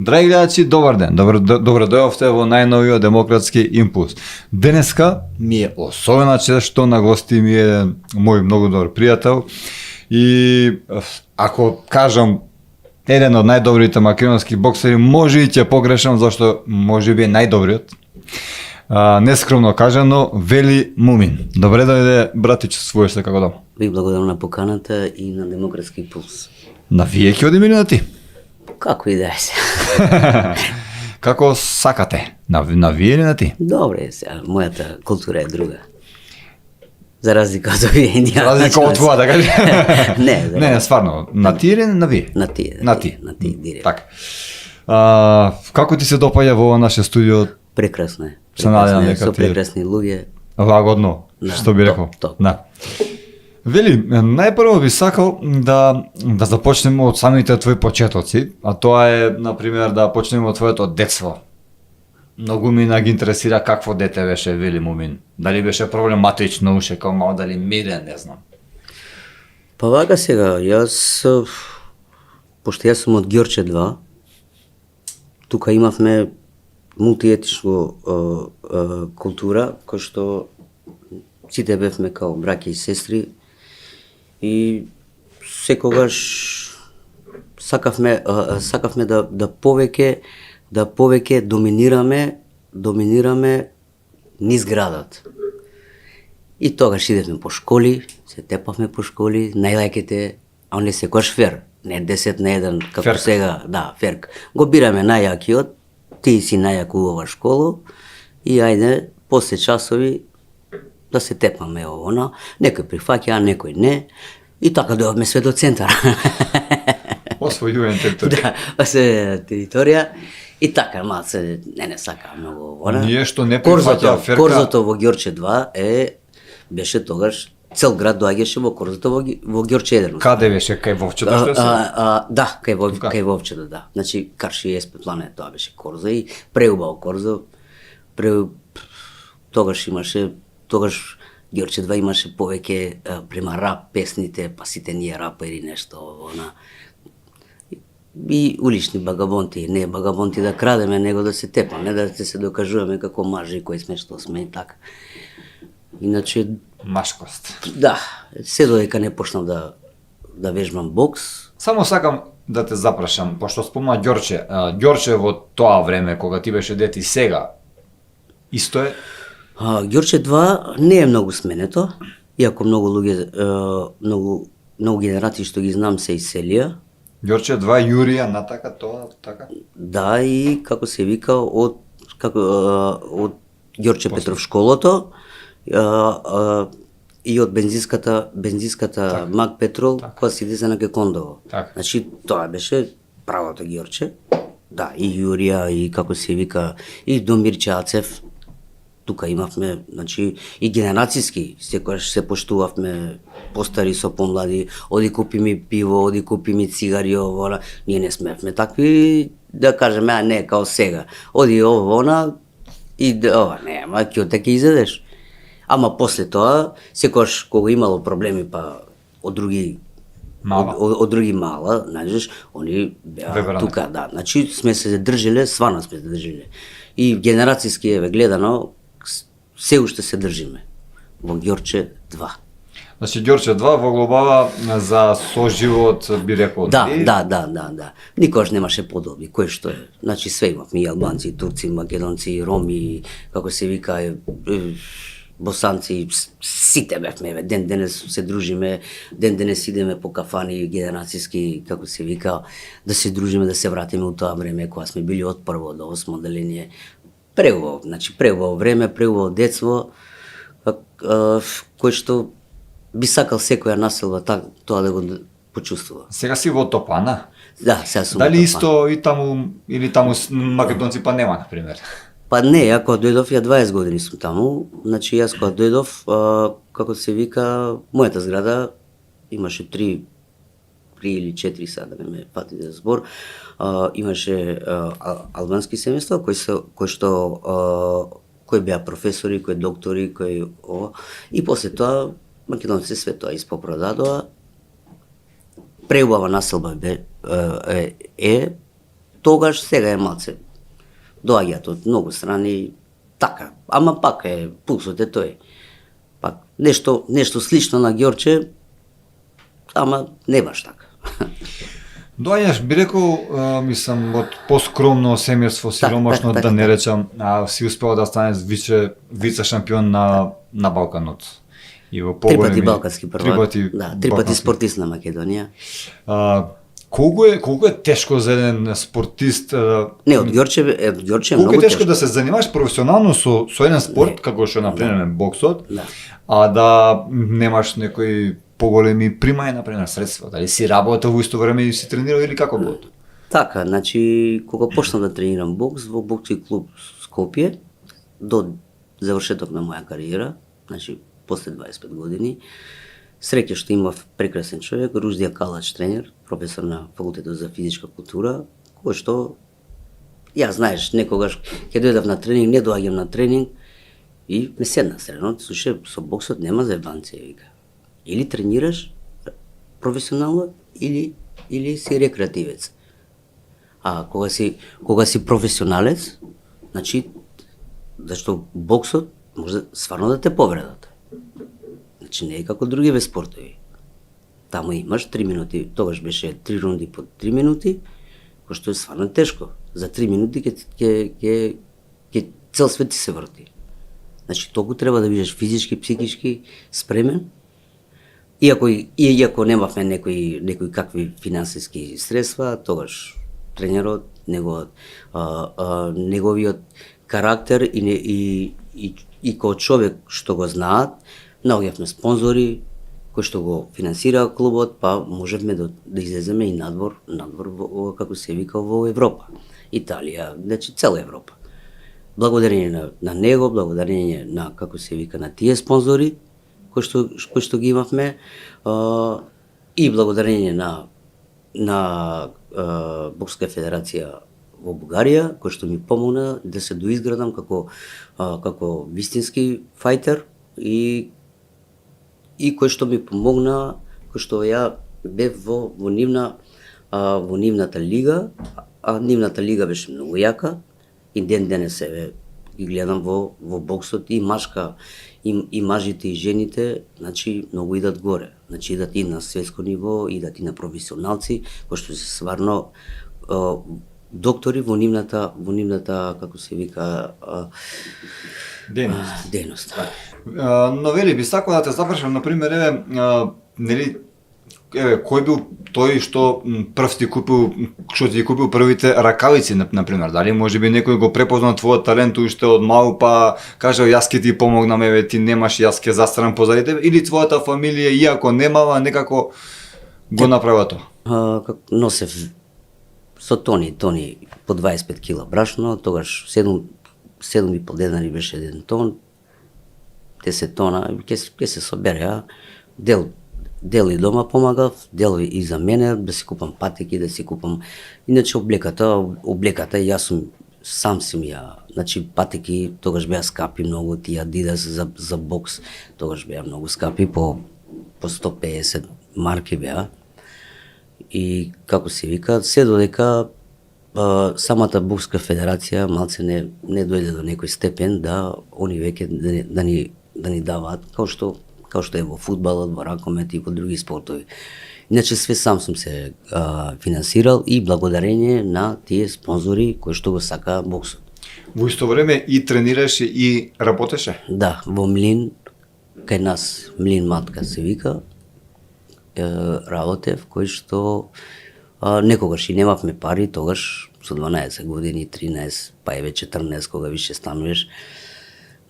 Драги гледачи, добар ден. Добро дојавте во најновиот демократски импулс. Денеска ми е особена чест што на гости ми е еден мој многу добар пријател и ако кажам еден од најдобрите македонски боксери, може и ќе погрешам зашто може би е најдобриот. Нескромно кажано, Вели Мумин. Добре дојде, братиче, својаш се како дома. Ви благодарам на поканата и на демократски импулс. На вие ќе одиме или на ти? Како и да е се. Како сакате? На вие или на ти? Добре, сега, мојата култура е друга. За разлика од овие За разлика од това, да кажи. Не, стварно, на ти или на вие? На ти. На ти, директно. така. Како ти се допаѓа во наше студио? Прекрасно е. Се надевам дека Со ти прекрасни луѓе. лагодно, Да, што би рекол. топ. Да. Вели, најпрво би сакал да започнеме од самите твои почетоци, а тоа е, например, да почнеме од твоето детство. Многу ми ги интересира какво дете беше Вели Мумин. Дали беше проблематично уште како мал, дали мирен, не знам. Па вака сега, пошто јас сум од Ѓорче 2, тука имавме мултиетичко култура, кој што сите бевме као браќа и сестри и секогаш сакавме да повеќе доминираме низ градот. И тогаш идевме по школи, се тепавме по школи, најлајките, а не секогаш фер, не 10 на 1, како Ферк. сега, да, ферк. Го бираме најјакиот, ти си најак у ова школа и ајде, после часови, да се тепаме ово, некој прифаќа, некој не, и така дојавме све до центар. Освојувен територија. Да, освојувена територија. И така, малце, не сака многу ово. Ние што не прифаќа ферка. Корзото во Ѓорче 2 беше тогаш, цел град доаѓаше во корзото во Ѓорче 1. Каде беше, кај Вовчето што се? Да, кај Вовчето, да. Значи, Карши и Есплане, тоа беше корзо и преубаво корзо. Тогаш Ѓорче 2 имаше повеќе према рап песните, па сите ние рапери нешто, и улични багабонти, не багабонти да крадеме, него да се тепаме, да се докажуваме како мажи кои сме, што сме и така. Иначе, Машкост. да, се додека не почнав да вежбам бокс. Само сакам да те запрашам, пошто спомна Ѓорче. Ѓорче во тоа време, кога ти беше дете и сега, исто е? Ѓорче 2 не е многу сменето, иако многу луѓе, многу генерации што ги знам се иселија. Ѓорче 2, Јурија, натака, тоа, така? Да, и како се вика, од Ѓорче Петров школото и од бензинската Мак Петрол, која се иде на Гекондово. Така. Значи, тоа беше правото Ѓорче. Да, и Јурија, и како се вика, и Домирче Ацев. Тука имавме, значи, и генерацијски, секогаш се поштувавме постари со помлади, оди купи ми пиво, оди купи ми цигари, ово, ние не смевме такви, да кажеме, не, као сега, оди ово, и ова, нема, ќе ќе изедеш. Ама после тоа, секогаш кога имало проблеми, па, од други мала, знаеш, они беа тука, да, значи сме се држиле, свано сме се држиле. И генерацијски еве гледано, се уште се држиме во Ѓорче 2. Значи Ѓорче 2 во глобала за соживот би рекол. Да. Никогаш немаше подобни, кој што е. Значи све имавме, и албанци, и турци, и македонци, и роми, како се вика, босанци, сите бевме, ден денес се дружиме, ден денес идеме по кафани генерацијски, како се вика, да се дружиме, да се вратиме у тоа време кога сме били од прво до 8 одделение. Преубаво, значи преубаво време, преубаво детство, кој што би сакал секоја населба тоа да го почувствува. Сега си во Топана. Да, сега сум Дали во Топан. исто и таму, или таму македонци па нема, например? Па не, ја кога дојдов, ја 20 години сум таму, значи јас кога дојдов, како се вика, мојата зграда имаше три или 4 сега да не ме пати за збор, имаше албански семејства кои беа професори, кои доктори, и после тоа македонци све тоа испопродадоа. Преубава населба тогаш, сега е малце. Доаѓаат од многу страни, така, ама пак пулсот е тој. Пак нешто слично на Ѓорче, ама не баш така. Доаѓаш, би рекол, мислам, од поскромно семејство, сиромашно, така, да не речам, си успеал да станеш вице шампион на Балканот. И во Три поголеми... пати балкански prvак, три пати спортист на Македонија. Колку е тешко за еден спортист? Не, од Ѓорче е Колку многу е тешко да се занимаваш професионално со еден спорт, како што например боксот, а да немаш некои поголеми примања, например средства? Дали си работел во исто време и си тренирал или како било? Така, значи кога почнав да тренирам бокс во бокски клуб Скопје до завршеток на моја кариера, значи после 25 години, среќа што имав прекрасен човек, Руждија Калач тренер, професор на факултетот за физичка култура, кој што ја знаеш, некогаш ќе дојдав на тренинг, не доаѓам на тренинг и ме седна средно, слушај, со боксот нема заебанци, вика. Или тренираш професионално или си рекреативец. А кога си професионалец, значи зашто боксот може стварно да те повредат. Значи не е како другиве спортови. Таму имаш 3 минути, тогаш беше 3 рунди по 3 минути, кој што е стварно тешко. За 3 минути ќе цел свет ти се врти. Значи толку треба да бидеш физички, психички спремен. Иако немавме некои какви финансиски средства, тогаш тренерот, неговиот карактер и кој човек што го знаат, наоѓавме спонзори кои што го финансираа клубот, па можевме да излеземе и надвор како се вика во Европа, Италија, значи цела Европа. Благодарение на него, благодарение на како се вика на тие спонзори кои што ги имавме, и благодарение на Бокска федерација во Бугарија, кој што ми помогна да се доизградам како вистински фајтер и кој што ми помогна, кој што ја бев во нивната лига, а нивната лига беше многу јака и ден денес ги гледам во боксот и машка и мажите и жените, значи многу идат горе. Значи идат и на светско ниво, идат и на професионалци кои што се стварно доктори во нивната како се вика дејност. Но вели би сакал да те запрашам, например, нели кој бил тој што ти купил првите ракавици, например? Дали можеби некој го препознал твојот талент уште од мал, па кажа јас ќе ти помогнам, ти немаш, јас ќе застрам позади тебе, или твојата фамилија иако немала некако го направила тоа? Носев со тони по 25 кила брашно, тогаш 7,5 денари беше 1 тон, 10 тона, ќе се собереа, дел и дома помагав, дел и за мене, да си купам патеки, да си купам... Иначе облеката, јас сам си ми ја... Значи патеки тогаш беа скапи многу, тие Адидас за бокс, тогаш беа многу скапи, по 150 марки беа. И како се вика, се додека самата Бокска федерација малце не дојде до некој степен да они веќе да ни даваат, као што е во фудбалот, во ракомет и во други спортови. Иначе све сам сум се финансирал и благодарение на тие спонзори кои што го сака боксот. Во исто време и тренираше и работеше? Да, во Млин, кај нас Млин Матка се вика, работев, кој што некогаш и немавме пари, тогаш со 12 години, 13, па еве 14 кога више стануваш.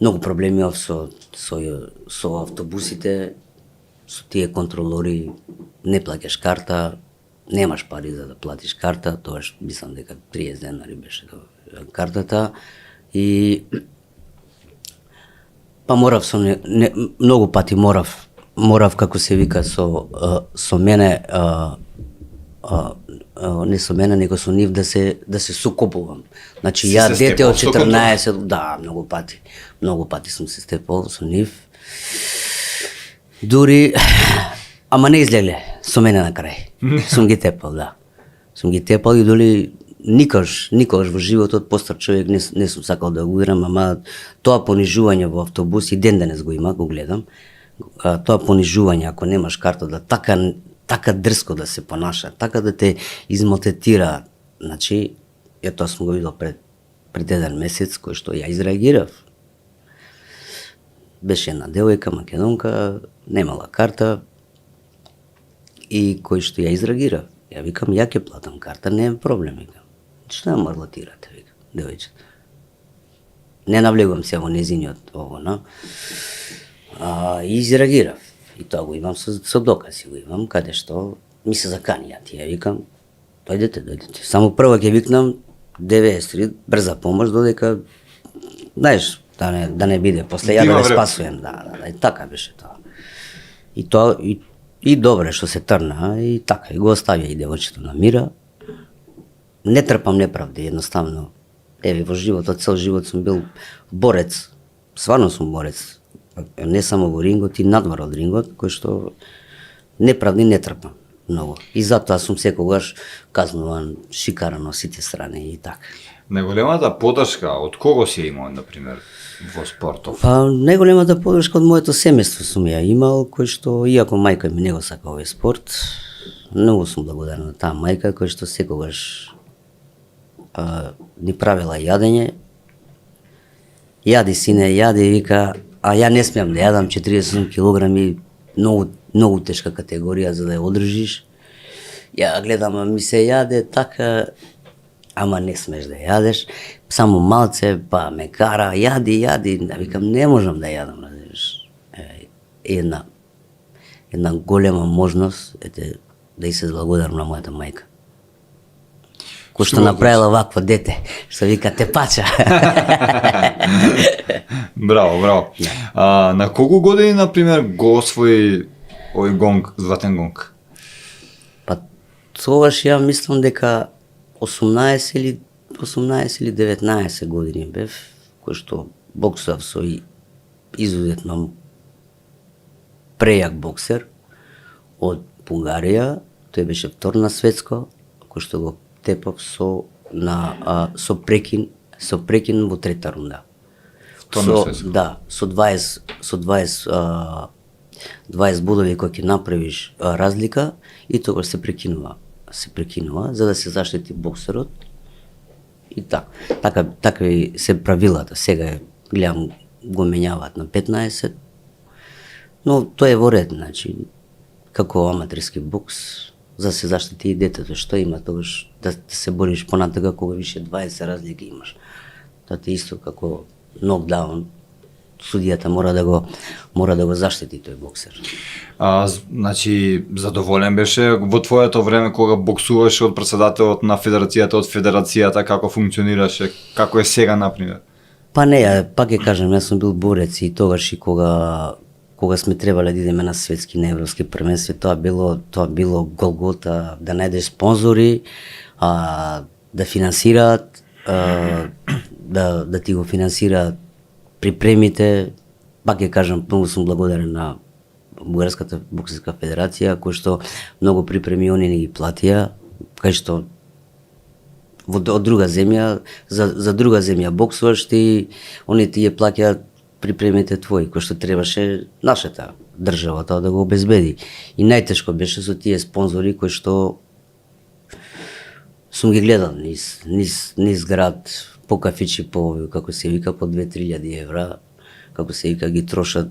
Многу проблеми имав со автобусите, со тие контролори, не плаќаш карта, немаш пари за да платиш карта, тогаш мислам дека 30 денари беше картата и па морав многу пати морав како се вика со мене не со мене, него со нив да се сукопувам. Значи ја се дете од степал со 14, да, многу пати сум се степал со нив. Дури, ама не излегле со мене на крај. Сум ги тепал, да. Сум ги тепал и доли никогаш во животот постар човек не сум сакал да го удрам, ама тоа понижување во автобус и ден денес го има, го гледам. Тоа понижување, ако немаш карта, да така дрско да се понаша, така да те измотетира. Значи, тоа сум го видел пред еден месец, кој што ја изреагирав. Беше една девојка, македонка, немала карта и кој што ја изреагира. Ја викам, ја ќе платам карта, не е проблем, викам. Што ја марлатирате, викам, девојчета. Не навлегувам се во незиниот и изреагирав. И тоа го имам со докази, го имам, каде што ми се закани, ја ти ја викам, дојдете. Само прво ќе викнам 93, брза помош, додека, знаеш, да не биде, после ја да спасувам, да, и така беше тоа. И тоа, и добре што се трна, и така, и го оставија и девојчето на мира. Не трпам неправди, едноставно. Еве, во животот, цел живот сум бил борец, стварно сум борец. Не само во рингот, и надвор од рингот, кој што неправди не трпам многу. И затоа сум секогаш казнуван, шикаран од сите страни и така. Најголемата поддршка од кого си имал, например, во спортов? Па, најголемата поддршка од моето семејство сум ја имал, кој што, иако мајка ми не го сака овој спорт, многу сум благодарен на таа мајка, кој што секогаш ни правила јадење. Јади, сине, јади, вика, а ја не смеам да јадам 48 килограми, многу тешка категорија за да ја одржиш. Ја гледам, ми се јаде така, ама не смеш да јадеш, само малце, па ме кара, јади, да викам, не можам да јадам, разбираш. Една голема можност, да и се благодарам на мојата мајка. Кој што направила вакво дете, што вика тепача. Браво. На колку години, например, го освои овој гонг, златен гонг? Па, тогаш ја мислам дека 18 или 19 години бев, кој што боксував со изузетно прејак боксер од Бугарија. Тој беше втор на светско, кој што го тепав со прекин во трета рунда. Да, со 20 бодови кои ќе направиш разлика и тогаш се прекинува, за да се заштити боксерот. И така се правилата. Сега гледам го менјаваат на 15, но тоа е во ред, значи, како аматерски бокс, за да се заштити и детето, што има тогаш да се бориш понатака кога више 20 разлики имаш. Тоа е исто како нокдаун, судијата мора да го заштити тој боксер. Значи, задоволен беше во твоето време кога боксуваше од председателот на федерацијата, од федерацијата, како функционираше, како е сега, например? Па не, пак ќе кажам, јас сум бил борец и тогаш и кога сме требале да идеме на светски, на европски првенства, тоа било голгота, да најдеш спонзори, да финансираат, да ти го финансираат припремите. Пак ќе кажам, многу сум благодарен на Бугарската боксерска федерација, кој што многу припреми они не ги платија, кај што од друга земја, за друга земја боксуваш ти, они ти ја плаќаат припремите твои, кој што требаше нашата држава тоа да го обезбеди. И најтешко беше со тие спонзори кои што сум ги гледал низ град, по кафичи, како се вика, по 2-3 јади евра, како се вика, ги трошат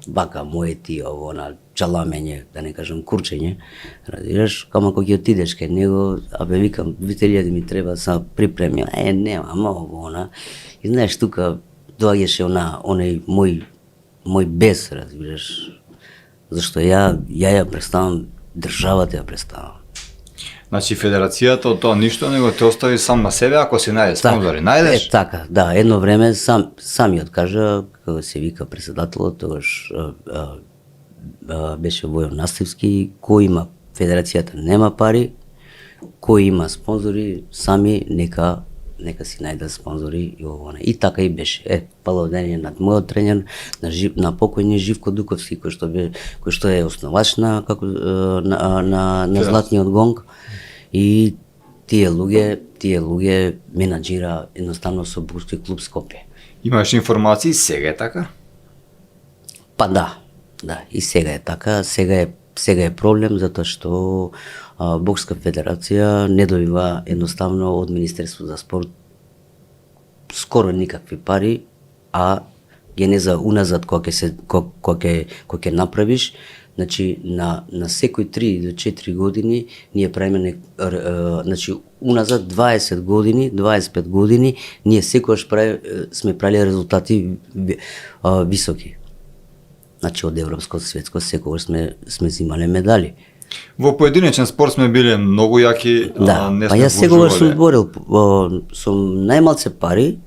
бака моети, ово на чаламење, да не кажам курчење, разбираш, кама кога ќе отидеш кај него, абе викам, 2000 ми треба са припремил, нема, ово, она, и знаеш, тука доаѓаше онај мој бес, разбираш, зашто ја ја представам, државата ја представам. Значи федерацијата од тоа ништо него те остави сам на себе ако си најдеш спонзори. Најдеш? Така, да, едно време сам ми откажа, како се вика председателот, тогаш беше Војо Настевски, кој има федерацијата нема пари, кој има спонзори, сами нека си најдат спонзори и ово. И така и беше. Палавдение над мојот тренер, на покојни Живко Дуковски, кој што е основач на на Златниот гонг. И тие луѓе менаџира едноставно со бокски клуб Скопје. Имаш информации сега е така? Па да, и сега е така, сега е проблем затоа што Бокска федерација не добива едноставно од Министерство за спорт скоро никакви пари, а генеза уназад кога ќе направиш, значи на секој 3 до 4 години ние правиме значи уназад 20 години, 25 години ние секогаш сме правили резултати високи. Значи од европско, светско секогаш сме взимале медали. Во поединечен спорт сме биле многу јаки, да, не па сме јас секогаш сум поживале. зборил со најмалце пари,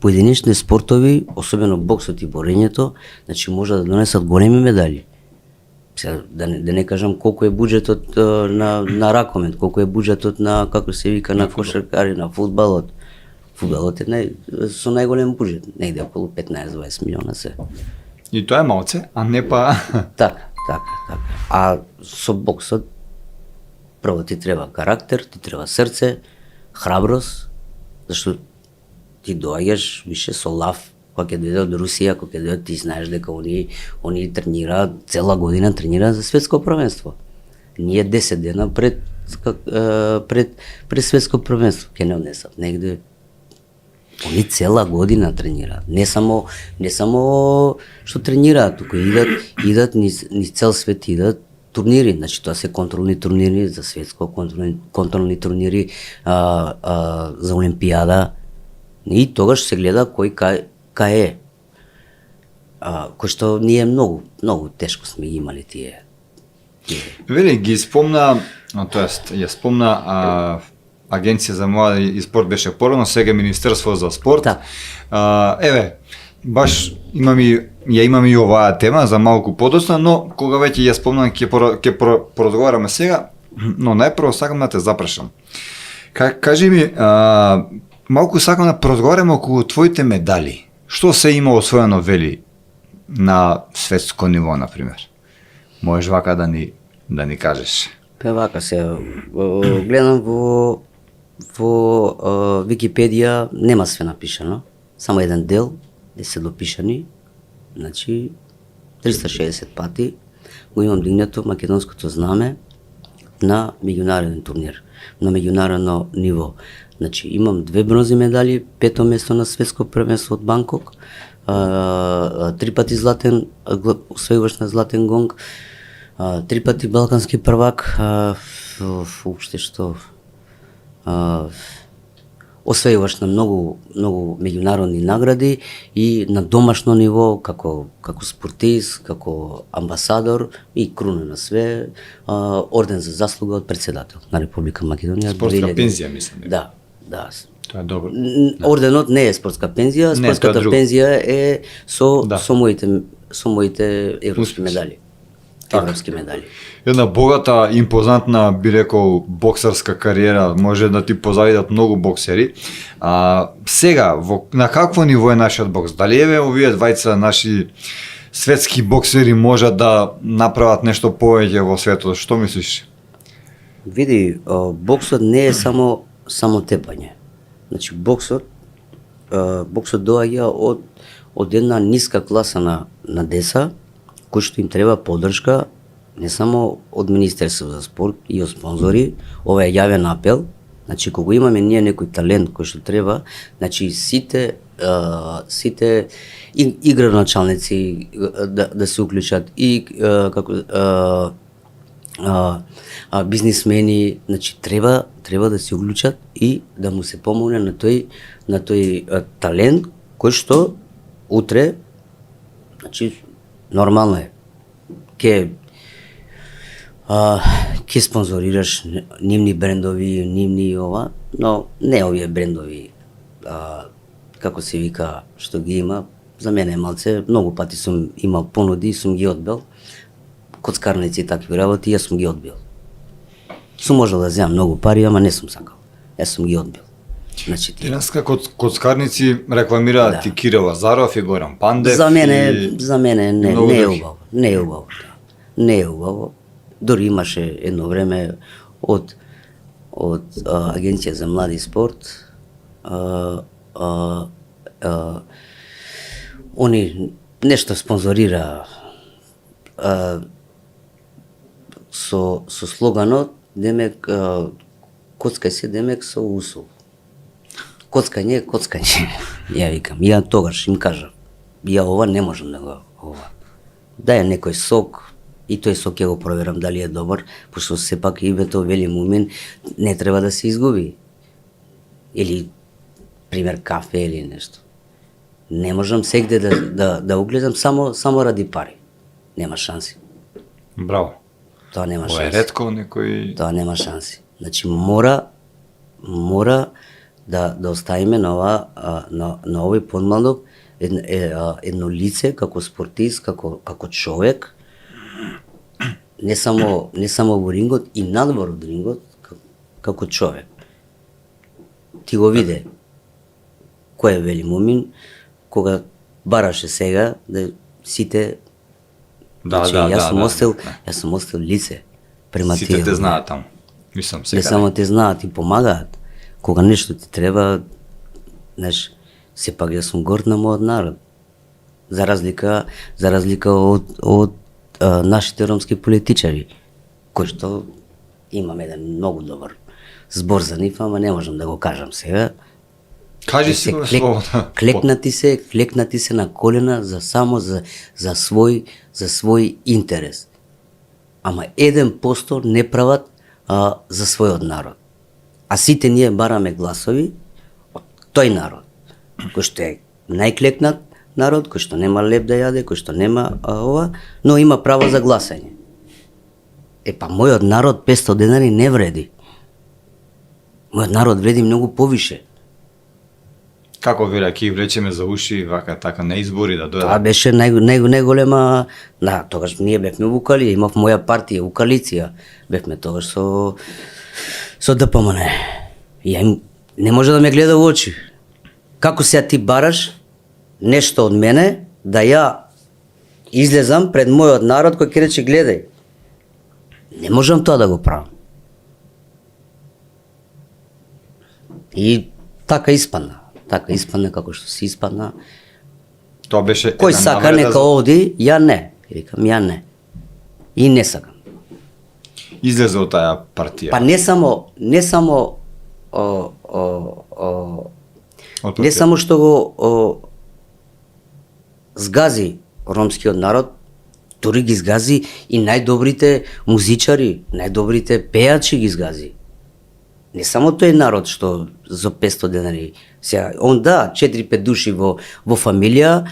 поединечни спортови, особено боксот и борењето, значи може да донесат големи медали. Да не кажам колку е буџетот на ракомет, колку е буџетот на, како се вика, на кошаркари, на фудбалот. Фудбалот е со најголем буџет, негде околу 15-20 милиона се. И тоа е малце, а не па... Така. А со боксот, прво ти треба карактер, ти треба срце, храброст, зашто ти доаѓаш више со лав, кога ќе дојде од Русија, кога ќе дојде, ти знаеш дека они тренираат, цела година тренираат за светско првенство. Ние 10 дена пред светско првенство ќе не однесат негде. Они цела година тренираат. Не само што тренираат, туку идат низ цел свет, идат турнири, значи тоа се контролни турнири за светско, контролни турнири за Олимпијада. И тогаш се гледа кој кај е. Кој што ние многу тешко сме имали тие. Вели, ги спомна, тоест, ја спомна Агенција за млади и спорт беше порано, сега Министерство за спорт. Да. Еве, баш имам и оваа тема за малку подоцна, но кога веќе ја спомнам ќе поразговараме сега, но најпрво сакам да те запрашам. Кажи ми, малку сакам да поразговараме околу твоите медали. Што се има освоено, вели, на светско ниво, например? Можеш вака да ни кажеш. Вака се гледам во Википедија нема све напишано, само еден дел де се допишани, значи 360 пати го имам дигнато македонското знаме на меѓународен турнир, на меѓународно ниво. Значи имам 2 бронзи медали, 5 место на светско првенство од Банкок, 3 пати златен, освојуваш на златен гонг, 3 пати балкански првак, уште што освојуваш на многу меѓународни награди и на домашно ниво како спортист, како амбасадор и круна на све, орден за заслуга од председател на Република Македонија. Спортска пензија, мислам. Да. Тоа е добро. Орденот не е спортска пензија, спортската пензија е со моите европски медали. Европски медали. Една богата, импозантна, би рекол, боксарска кариера, може да ти позавидат многу боксери. Сега, на какво ниво е нашиот бокс? Дали еве овие двајца наши светски боксери можат да направат нешто повеќе во светот? Што мислиш? Види, боксот не е само тепање. Значи боксот доаѓа од една ниска класа на деца кој што им треба поддршка не само од Министерство за спорт и од спонзори. Ова е јавен апел. Значи кога имаме ние некој талент кој што треба, значи сите сите игроначалници да се уклучат и бизнисмени, значи треба да се уклучат и да му се помогне на тој талент кој што утре, значи нормално е ќе спонзорираш нивни брендови, нивни ова, но не овие брендови, како се вика, што ги има. За мене е малце, многу пати сум имал понуди и сум ги одбил. Коцкарници и такви работи, јас сум ги одбил. Сум можел да земам многу пари, ама не сум сакал. Јас сум ги одбил. Значи, Денеска коцкарници рекламираат Да. и Кирил Лазаров и Горан Пандев. за мене и... не многу е други. убаво. Не е убаво. Не е убаво. Дори имаше едно време од Агенција за млади спорт, они нешто спонзорира со слоганот, демек коцкај се, демек со усул. Коцкање е коцкање. Ја викам, ја тогаш им кажав, ја ова не можам да го ова. Дај некој сок и тој сок ќе го проверам дали е добар, пошто сепак името Вели Мумин не треба да се изгуби. Или пример кафе или нешто. Не можам сегде да угледам само ради пари. Нема шанси. Браво. Тоа нема Ова е шанси. ретко некој... Тоа нема шанси. Значи мора да оставиме на овој подмладок едно лице како спортист, како човек, не само во рингот и надвор од рингот, како човек. Ти го виде кој е Вели Мумин, кога бараше сега да сите јас сум остил лице према Сите тие. те знаат таму. Мислам Не сега. само те знаат и помагаат. Кога нешто ти треба, знаеш, сепак јас сум горд на мојот народ. За разлика од нашите ромски политичари, кои што имаме еден многу добар збор за нив, ама не можам да го кажам сега. Кажи си го слободно. Клекнати се на колена за свој интерес. Ама 1% не прават за својот народ. А сите ние бараме гласови од тој народ, кој што е најклекнат народ, кој што нема леп да јаде, кој што нема ова, но има право за гласање. Па мојот народ 500 денари не вреди. Мојот народ вреди многу повише. Како веле, ќе влечеме за уши, вака така на избори да Тоа дојдат. беше најголема, да, тогаш ние бевме во Укалија, имав моја партија, Укалиција, бевме тогаш со ДПМН. Ја не може да ме гледа во очи. Како сега ти бараш нешто од мене, да ја излезам пред мојот народ кој ќе рече гледај. Не можам тоа да го правам. И така испадна како што се испадна. Тоа беше Кој една сака навреда нека за- оди, ја не. Викам, ја не. И не сакам. Излезе од таа партија. Па не само Од не партија. само што го згази ромскиот народ, дури ги згази и најдобрите музичари, најдобрите пејачи ги згази. Не само тој народ што за 500 денари. Сега, он да, 4-5 души во фамилија,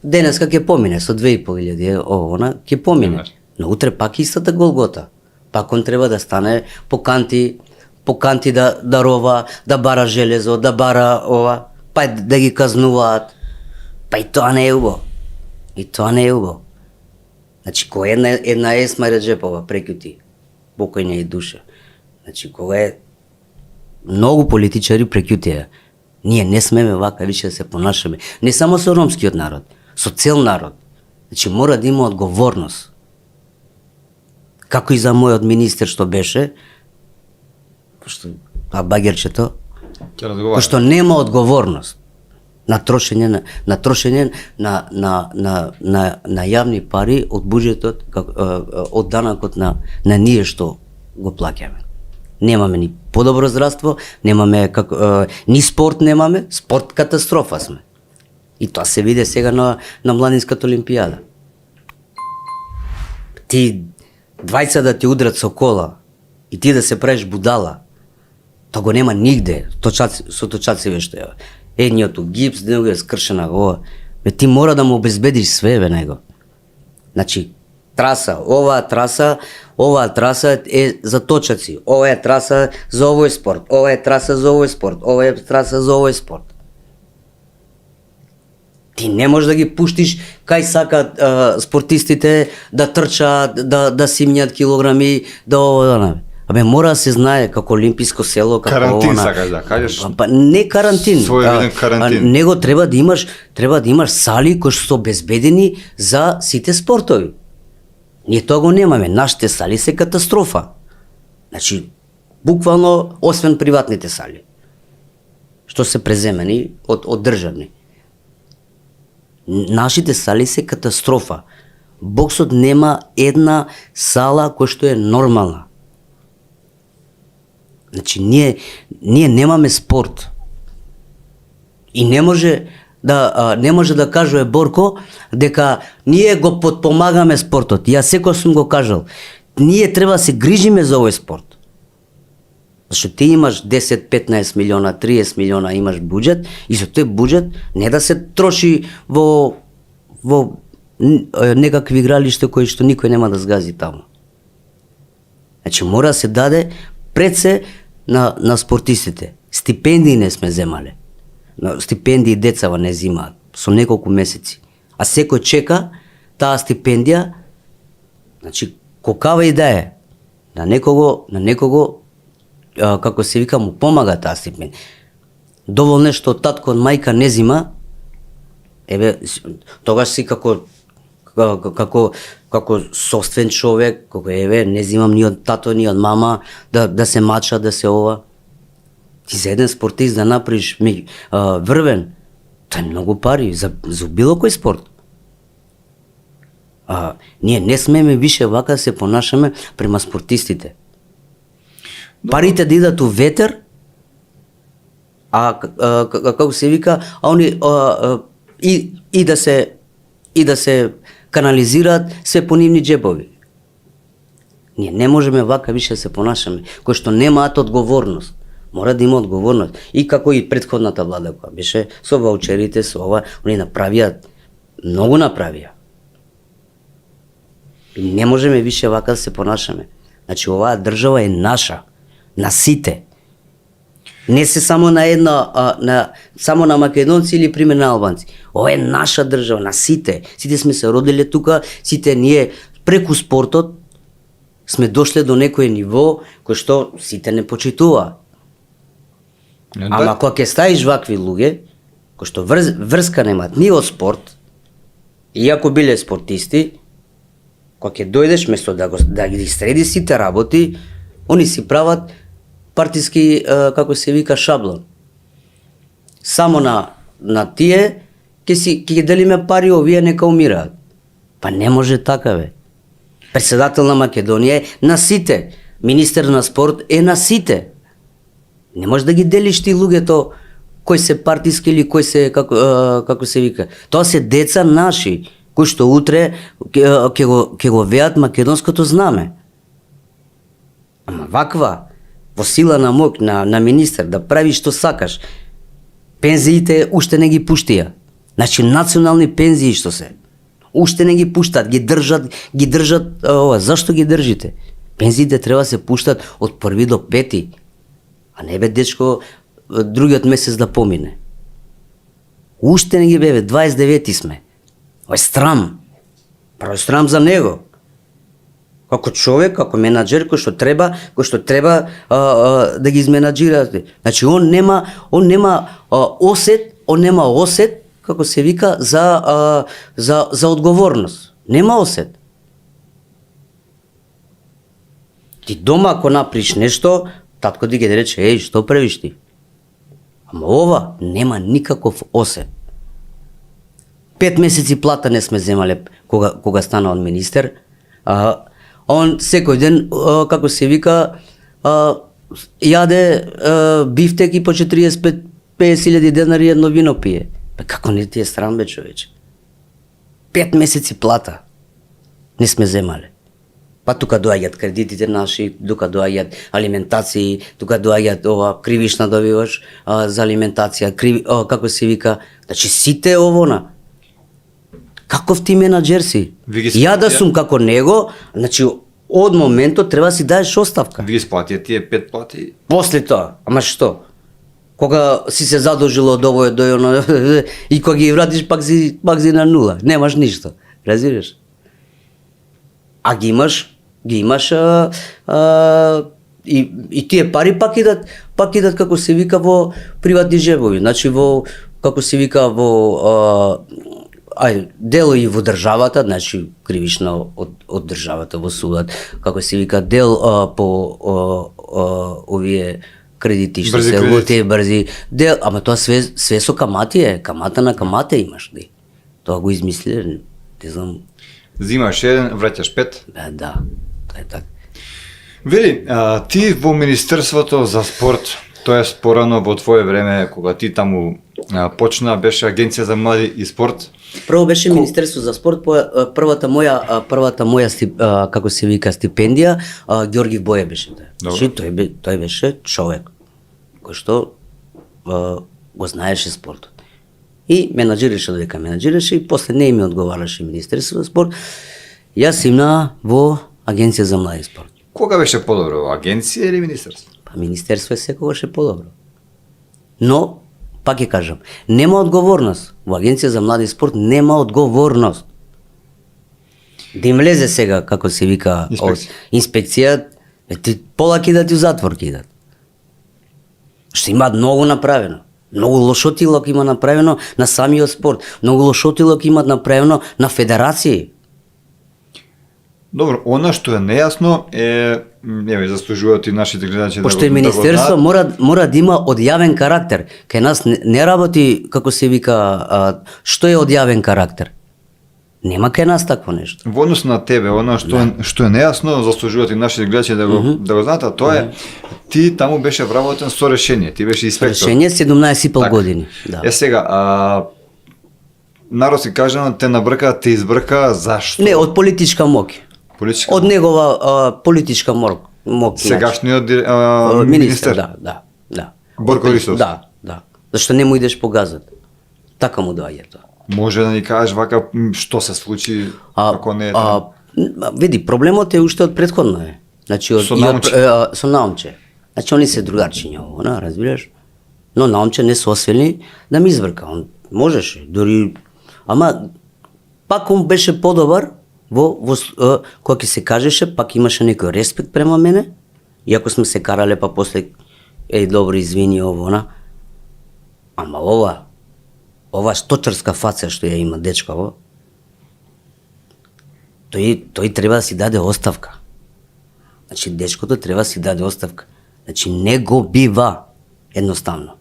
денеска ќе помине со 2500 она ќе помине. Пример. Но утре пак истата голгота. Пак он треба да стане по канти да рова, да бара железо, да бара ова, па да ги казнуваат. Па и тоа не е убаво. И тоа не е убаво. Значи, кога една Есма Реджепова прекјути, покојна и душа. Значи, кога е многу политичари прекјутија, ние не смеме вака више да се понашаме. Не само со ромскиот народ, со цел народ. Значи, мора да има одговорност. Како и за мојот министер што беше, пошто багерчето, Ќе разговараме. што нема одговорност на трошење на јавни пари од буџетот, од данакот на ние што го плаќаме. Немаме ни подобро здравство, немаме ни спорт немаме, спорт катастрофа сме. И тоа се виде сега на младинската олимпијада. Ти двајца да ти удрат со кола и ти да се правиш будала, тоа го нема нигде, со точаци што е. Едниот у гипс, другиот скршена ова. Бе, ти мора да му обезбедиш све бе него. Значи, траса, оваа траса е за точаци, ова е траса за овој спорт, ова е траса за овој спорт, ова е траса за овој спорт. Ти не можеш да ги пуштиш кај сакат спортистите да трчаат, да симњат килограми, да ова да не. Абе, мора да се знае како олимписко село, како карантин сакаш да кажеш? Па не карантин. Своевиден карантин. Него треба да имаш сали кои што се обезбедени за сите спортови. Ние тоа го немаме. Нашите сали се катастрофа. Значи, буквално, освен приватните сали, што се преземени од државни. Нашите сали се катастрофа. Боксот нема една сала која што е нормална. Значи, ние немаме спорт. И не може да кажува Борко дека ние го подпомагаме спортот. Јас секој сум го кажал. Ние треба да се грижиме за овој спорт. Зашто ти имаш 10, 15 милиона, 30 милиона имаш буџет и со тој буџет не да се троши во некакви игралишта кои што никој нема да згази таму. Значи мора да се даде пред се на спортистите. Стипендии не сме земале. Стипендии децава не земаат со неколку месеци. А секој чека таа стипендија, значи какава и да е, на некого како се вика му помага таа стипендија. Доволно е што татко од мајка не зима, еве тогаш си како собствен човек, како еве не зимам ни од тато ни од мама да се мача, да се ова. Ти за еден спортист да направиш врвен, тоа е многу пари за било кој спорт. Ние не смеме више вака да се понашаме према спортистите. Парите да идат у ветер, како се вика, и да се канализираат се по нивни джебови. Ние не можеме вака више да се понашаме, кои што немаат одговорност. Мора да има одговорност. И како и претходната влада која беше со ваучерите, со ова, они направија, многу направија. И не можеме више вака да се понашаме. Значи оваа држава е наша, на сите. Не се само на една, само на македонци или пример на албанци. Ова е наша држава, на сите. Сите сме се родиле тука, сите ние преку спортот сме дошле до некој ниво кој што сите не почитува. Ама кога ќе ставиш вакви луѓе, кои што врска немаат ни од спорт, иако биле спортисти, кога ќе дојдеш, место да ги среди сите работи, они си прават партиски, како се вика, шаблон. Само на тие ќе ги делиме пари, овие нека умираат. Па не може така, бе. Председател на Македонија е на сите, министер на спорт е на сите. Не можеш да ги делиш ти луѓето кои се партиски или кои се како се вика. Тоа се деца наши кои што утре ќе го веат македонското знаме. Ама ваква во сила на моќ на министер да прави што сакаш. Пензиите уште не ги пуштија. Значи национални пензии што се. Уште не ги пуштат, ги држат ова. Зашто ги држите? Пензиите треба се пуштат од 1 до 5. А не бе дечко другиот месец да помине. Уште не ги бе, 29 сме. Ова е срам. Право срам за него. Како човек, како менаџер кој што треба да ги изменаџира. Значи он нема осет, како се вика, за одговорност. Нема осет. Ти дома ако направиш нешто, татко ти ќе рече, еј, што правиш ти? Ама ова нема никаков осет. 5 месеци плата не сме земале кога стана он министер. Он секој ден, како се вика, јаде бифтек и по 45-50 000 денари едно вино пие. Како не ти е срам, бе, човече? 5 месеци плата не сме земале. Па тука доаѓаат кредитите наши, тука доаѓаат алиментации, тука доаѓаат ова кривишна добиваш за алиментација, како се вика, значи сите овона. Каков ти менаџер си? Ви ги Ја да сплатија? сум како него, значи од моментот треба си даеш оставка. Ви ги сплатија тие 5 плати? После тоа, ама што? Кога си се задолжил од овој до оно и кога ги вратиш пак си на нула, немаш ништо, разбираш? А ги имаш и тие пари пак идат како се вика во приватни жебови, значи во како се вика во дел и во државата, значи кривишна од државата во судот, како се вика дел по овие кредити што Брзи се кредити. во тие брзи дел, ама тоа све со камати е, камата на камата имаш, ди. Тоа го измислиле, не знам. Зимаш еден, враќаш 5. Да, тоа е така. Вели, ти во Министерството за спорт, тоа е порано во твое време, кога ти таму почна, беше Агенција за млади и спорт. Прво беше Министерство за спорт, првата моја како се вика стипендија, Ѓорги Боја беше тоа. Добро. Значи тој беше човек кој што го знаеше спортот. И менаџираше додека менаџираше и после не ми одговараше Министерство за спорт. Јас имна во Агенција за млади и спорт. Кога беше подобро, Агенција или Министерство? Па Министерство е секогаш е подобро. Но, пак ќе кажам, нема одговорност. Во Агенција за млади и спорт нема одговорност. Да им лезе сега, како се вика, инспекција, пола кидат и у затвор кидат. Што имаат многу направено. Многу лошотилок има направено на самиот спорт. Многу лошотилок имаат направено на федерации. Добро, она што е нејасно е, еве, заслужуваат и нашите гледачи Пошто е министерство мора да има одјавен карактер. Кај нас не работи, како се вика, што е одјавен карактер. Нема кај нас такво нешто. Во однос на тебе, она што е нејасно, заслужуваат и нашите гледачи да го знаат, а тоа е ти таму беше вработен со решение, ти беше инспектор. Решение 17,5 Така. години. Да. Е сега, народ си кажано, те набрка, те избрка, зашто? Не, од политичка моќ. Политичка Од негова политичка моќ. Сегашниот министер, министер. да. Борко Рисов. Да. Зашто не му идеш по газот. Така му доаѓа тоа. Може да ни кажеш вака што се случи ако не е така? Види, проблемот е уште од претходно е. Значи Со Наумче. Со Наумче. Значи они се другарчиња ово, разбираш? Но Наумче не се освели да ми избрка. Он можеше, дури ама пак он беше подобар кога ќе се кажеше, пак имаше некој респект према мене. Иако сме се карале, па после добро извини ово, ама ова сточарска фаца што ја има дечково, тој треба да си даде оставка. Значи дечкото треба да си даде оставка. Значи не го бива едноставно.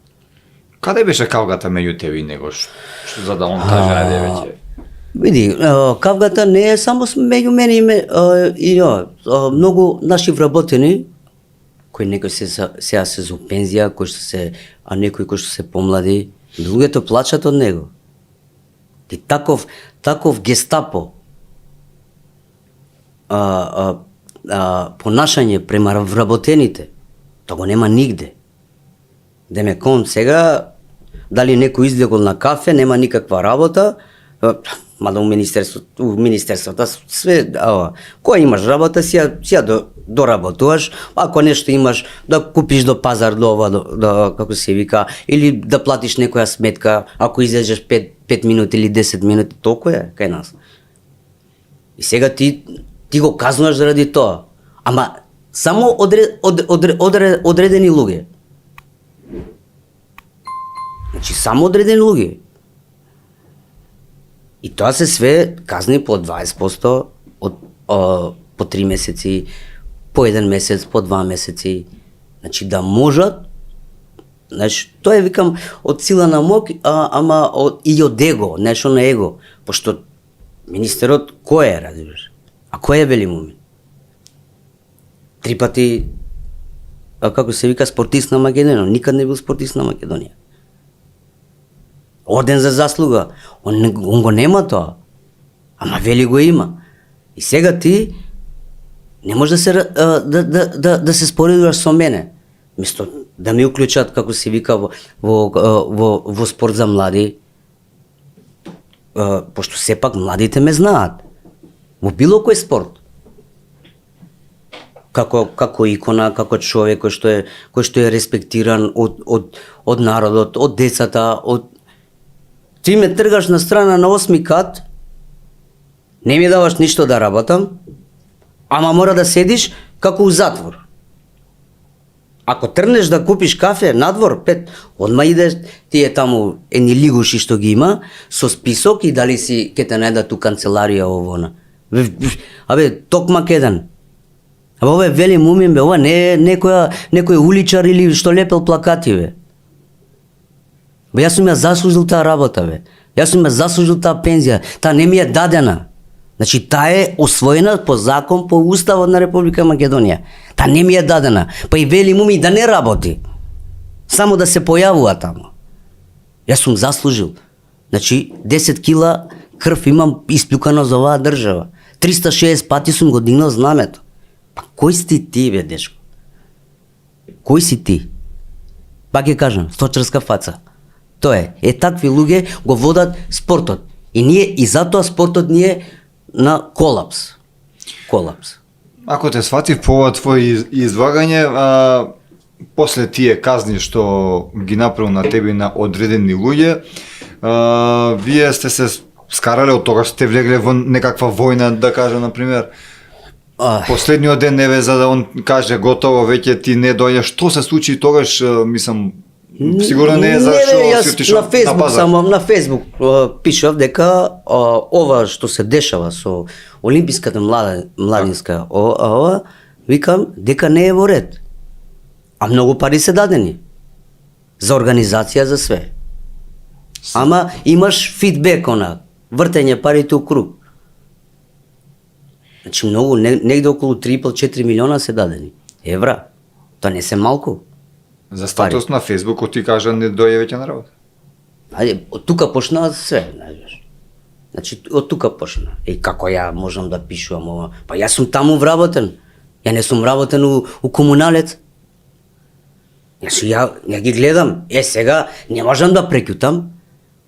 Каде беше кавгата меѓу тебе и него, што за да он каже ајде веќе? Види, кавгата не е само меѓу мене и многу наши вработени кои некои сега се за пензија, а некои кои што се помлади, другите плачат од него. И таков гестапо понашање према вработените, тоа го нема нигде. Демекон сега, дали некој излегол на кафе, нема никаква работа, мада у министерството све, која имаш работа, си ја доработуваш, ако нешто имаш, да купиш до пазар, до ова, како се вика, или да платиш некоја сметка, ако излезеш 5 минути или 10 минути, толку е кај нас. И сега ти го казнуваш заради тоа, ама само одредени луѓе. Значи, само одредени луѓе. И тоа се све казни по 20%, по 3 месеци, по 1 месец, по 2 месеци. Значи да можат, значи, тоа е, викам, од сила на моќ, ама и од его, нешто на его. Пошто министерот кој е, разбираш? А кој е Вели Мумин? 3 пати, како се вика, спортист на Македонија, никад не бил спортист на Македонија. Орден за заслуга. Он го нема тоа. Ама вели го има. И сега ти не може да се споредуваш со мене. Место да ми уклучат, како се вика, во спорт за млади, пошто сепак младите ме знаат. Во било кој спорт. Како икона, како човек кој што е респектиран од народот, од децата, Ти ме тргаш на страна на 8 кат, не ми даваш ништо да работам, ама мора да седиш како у затвор. Ако трнеш да купиш кафе надвор, одма идеш тие таму едни лигуши што ги има, со список и дали си ке те најдат у канцеларија овона. Токмак еден. Ова е вели мумин, ова не е некој уличар или што лепел плакати, Јас сум ја заслужил таа работа, Јас сум ја заслужил таа пензија. Таа не ми е дадена. Значи, таа е освоена по закон, по уставот на Република Македонија. Таа не ми е дадена. Па и вели му ми да не работи. Само да се појавува таму. Јас сум заслужил. Значи, 10 кила крв имам исплюкано за оваа држава. 360 пати сум го дигнал знамето. Па кој си ти, дечко? Кој си ти? Пак ќе кажам, сточарска фаца. Тоа е такви луѓе го водат спортот. И затоа спортот ни е на колапс. Ако те сватив по ова твое излагање, после тие казни што ги направил на тебе и на одредени луѓе, вие сте се скарале, од тогаш сте влегле во некаква војна, да кажем, например. Последниот ден, за да он каже готово, веќе ти не дојде. Што се случи тогаш, мислам, сигурно не е зашо си отишол на пазар. На Фейсбук пишав дека ова што се дешава со Олимписката младинска, викам дека не е во ред. А многу пари се дадени за организација, за све. Ама имаш фидбек, вртење парите у круг. Значи многу, негде околу 3,5-4 милиона се дадени евра. Тоа не се малку. За статус на Фейсбук, ти кажа, не дојде веќе на работа. Од тука почна све, знаеш. Значи, од тука почна. Како ја можам да пишувам ова? Па јас сум таму вработен. Ја не сум вработен у комуналец. Ја ги гледам. Сега не можам да прекјутам,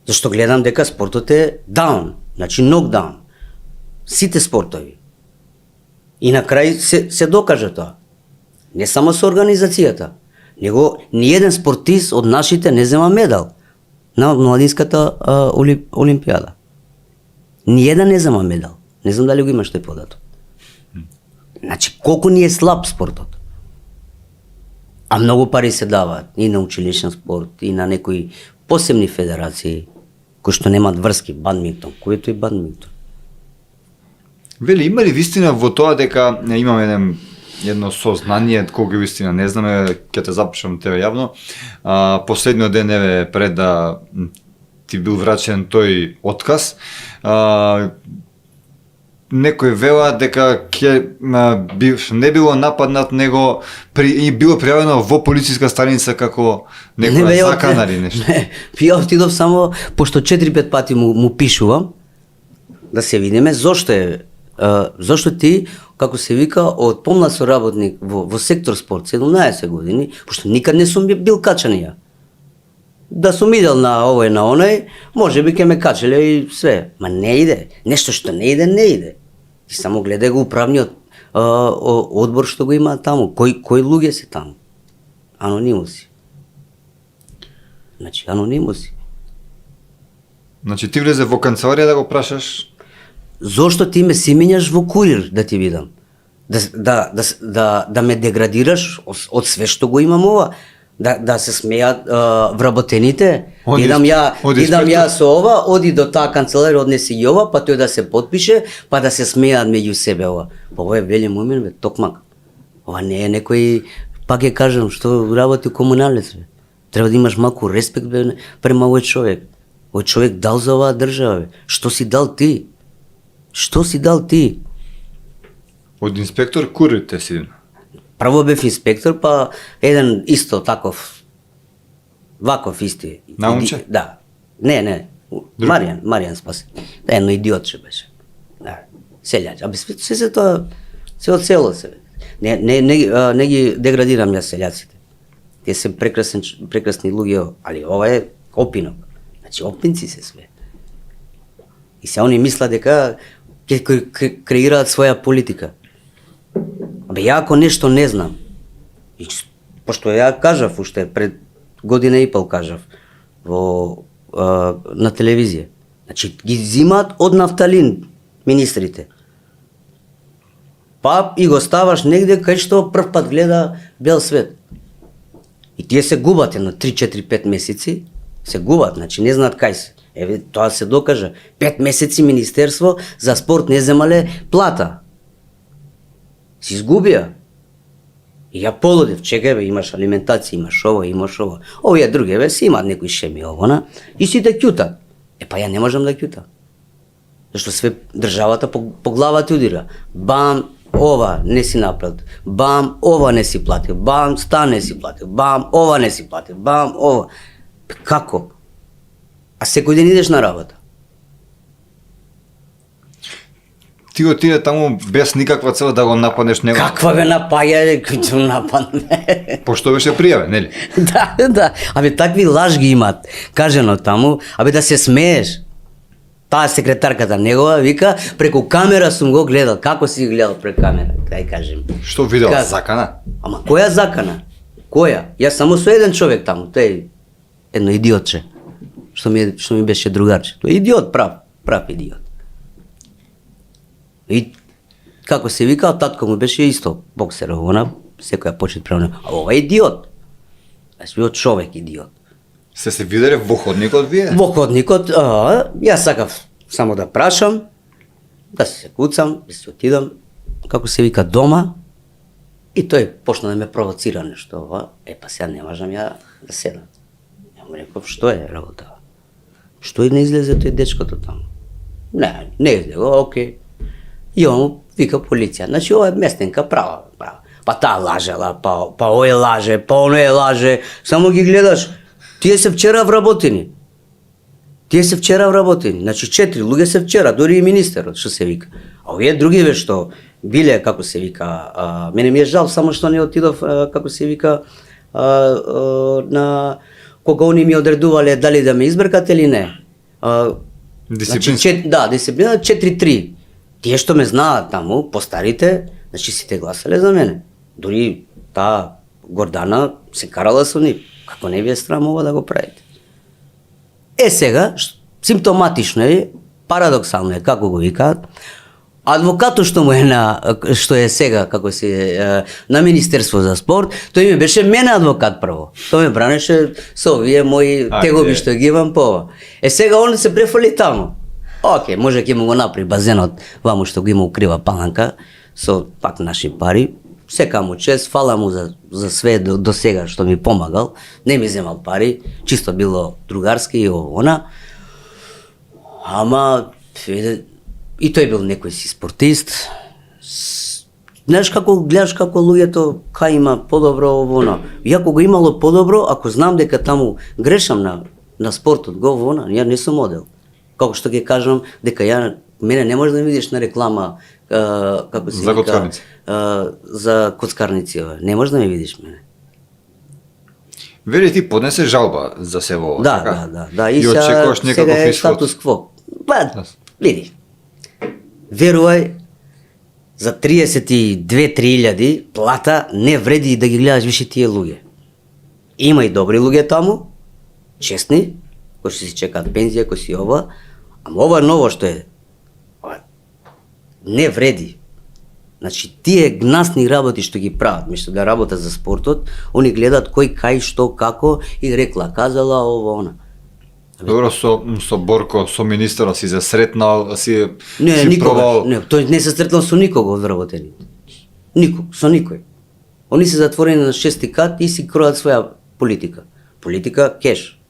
зашто гледам дека спортот е даун. Значи, нокдаун. Сите спортови. И на крај се докаже тоа. Не само со организацијата, него ниеден спортист од нашите не зема медал на младинската олимпијада. Ниеден не зема медал. Не знам дали го имаш тој податок. Значи, колку ни е слаб спортот. А многу пари се даваат и на училишен спорт, и на некои посебни федерации, кои што немаат врски, бадминтон, којто и бадминтон. Вели, има ли вистина во тоа дека имаме едно сознание, кога вистина не знаме, ќе те запишам тебе јавно. Последниот ден, пред да ти бил врачен тој отказ, некој вела дека не било нападнат, него и било пријавено во полициска станица како некоја закана или нешто. Ја отидов само, пошто 4-5 пати му пишувам, да се видиме зошто ти, како се вика, од помлад соработник во сектор спорт, 17 години, пошто никад не сум бил качан ја. Да сум идел на овој, на оној, може би ке ме качеле и све. Ма не иде. Нешто што не иде, не иде. Ти само гледај го управниот одбор што го има таму. Кои луѓе се таму? Анонимуси. Значи, анонимуси. Значи, ти влезе во канцеларија да го прашаш? Зошто ти ме симињаш во курир да ти видам? Да ме деградираш од све што го имам ова? Да се смејат вработените? Идам ја со ова, оди до таа канцеларија, однеси ги ова, па тој да се потпише, па да се смејат меѓу себе ова. Па ова е вели мумин, токмак. Ова не е некој, пак ќе кажам, што работи комуналец. Треба да имаш малку респект према овој човек. Овој човек дал за оваа држава. Што си дал ти? Што си дал ти? Од инспектор курите си. Прво бев инспектор, па еден исто таков, ваков исти. Наумче? Да. Не, Маријан Спаси. Да, едно идиотче беше. Да, селјач. Абе, се тоа, се од село се. Не ги деградирам јас селјаците. Тие се прекрасни луѓе, али ова е опинок. Значи, опинци се све. И се они мислат дека ќе креираат своја политика. Абе, ја ако нешто не знам, и пошто ја кажав уште пред година и пол кажав на телевизија. Значи, ги зимаат од нафталин министрите. Па и го ставаш негде кај што прв пат гледа бел свет. И тие се губат на 3-4-5 месеци, се губат, значи не знаат кај се. Еве, тоа се докажа. 5 месеци Министерство за спорт не земале плата. Си изгубија. И ја полудев, чекај бе, имаш алиментација, имаш ова, имаш ова. Овие други бе, си имаат некои шеми овона и сите ќутат. Па ја не можам да ќутам. Зашто све државата по глава ти удира. Бам, ова не си наплатил. Бам, ова не си платил. Бам, стан не си платил. Бам, ова не си платил. Бам, ова. Како? А секој ден идеш на работа. Ти отиде таму без никаква цел да го нападнеш него. Каква бе напаѓа, кој нападне? Пошто беше пријавен, нели? Да. Абе, такви лажги имат. Кажено таму, абе да се смееш. Таа секретарката негова вика, преку камера сум го гледал. Како си гледал преку камера? Кај кажем. Што видел? Закана? Ама која закана? Која? Јас само со еден човек таму, тој едно идиотче. Што ми беше другарче. Тој идиот, прав идиот. И како се вика, татко му беше исто боксер, она секоја почет према. А ова е идиот. Јас био човек идиот. Се виделе во ходникот вие? Во ходникот, јас сакав само да прашам, да се куцам, да се отидам, како се вика дома, и тој почна да ме провоцира нешто ова, па сега не можам ја да седам. Ја му реков, што е работа? Што не излезе тој дечкото таму? Не излезе, окей. И он вика полиција. Значи, ова е местенка права. Па таа лажела, па ој лаже, па оној лаже. Само ги гледаш. Тие се вчера вработени. Значи, 4 луѓе се вчера, дори и министерот, што се вика. А овие други бе што биле, како се вика, мене ми е жал само што не отидов, како се вика, на кога они ми одредувале дали да ме избркат или не. Дисциплински? Да, дисциплина 4-3. Тие што ме знаат таму, постарите, значи сите гласале за мене. Дори таа Гордана се карала со нив. Како не ви е срам ова да го правите? Сега, симптоматично е, парадоксално е, како го викаат, адвокатот што му е што е сега, како се на Министерство за спорт, тој ми беше мене адвокат прво. Тој ме бранеше со овие мои тегови што ги имам по ова. Сега он се префали таму. Океј, може ќе му го направи базенот, ваму што го има укрива Паланка, со пак наши пари. Сека му чест, фала му за све до сега што ми помагал. Не ми земал пари, чисто било другарски и она. Ама, и тој бил некој си спортист. Знаеш како гледаш како луѓето кај има подобро оно. Иако го имало подобро, ако знам дека таму грешам на спортот го оно, ја не сум модел. Како што ќе кажам дека мене не може да ми видиш на реклама како се за коцкарници. За коцкарници, не може да ме видиш мене. Вели ти поднесе жалба за се во ова, Да. И очекуваш некаков сега е исход. статус кво. Види. Верувај, за 32-3 плата не вреди да ги гледаш више тие луѓе. Има и добри луѓе таму, честни, кои што си чекаат пензија, кои си ова, ама ова ново што е, не вреди. Значи, тие гнасни работи што ги прават, мишто да работат за спортот, они гледат кој, кај, што, како и рекла, казала, ова, она. Добро, со Борко, со министерот си се сретнал, си никога, пробал... Не, тој не се сретнал со никого од вработените. Со никој. Они се затворени на 6 кат и си кројат своја политика. Политика кеш.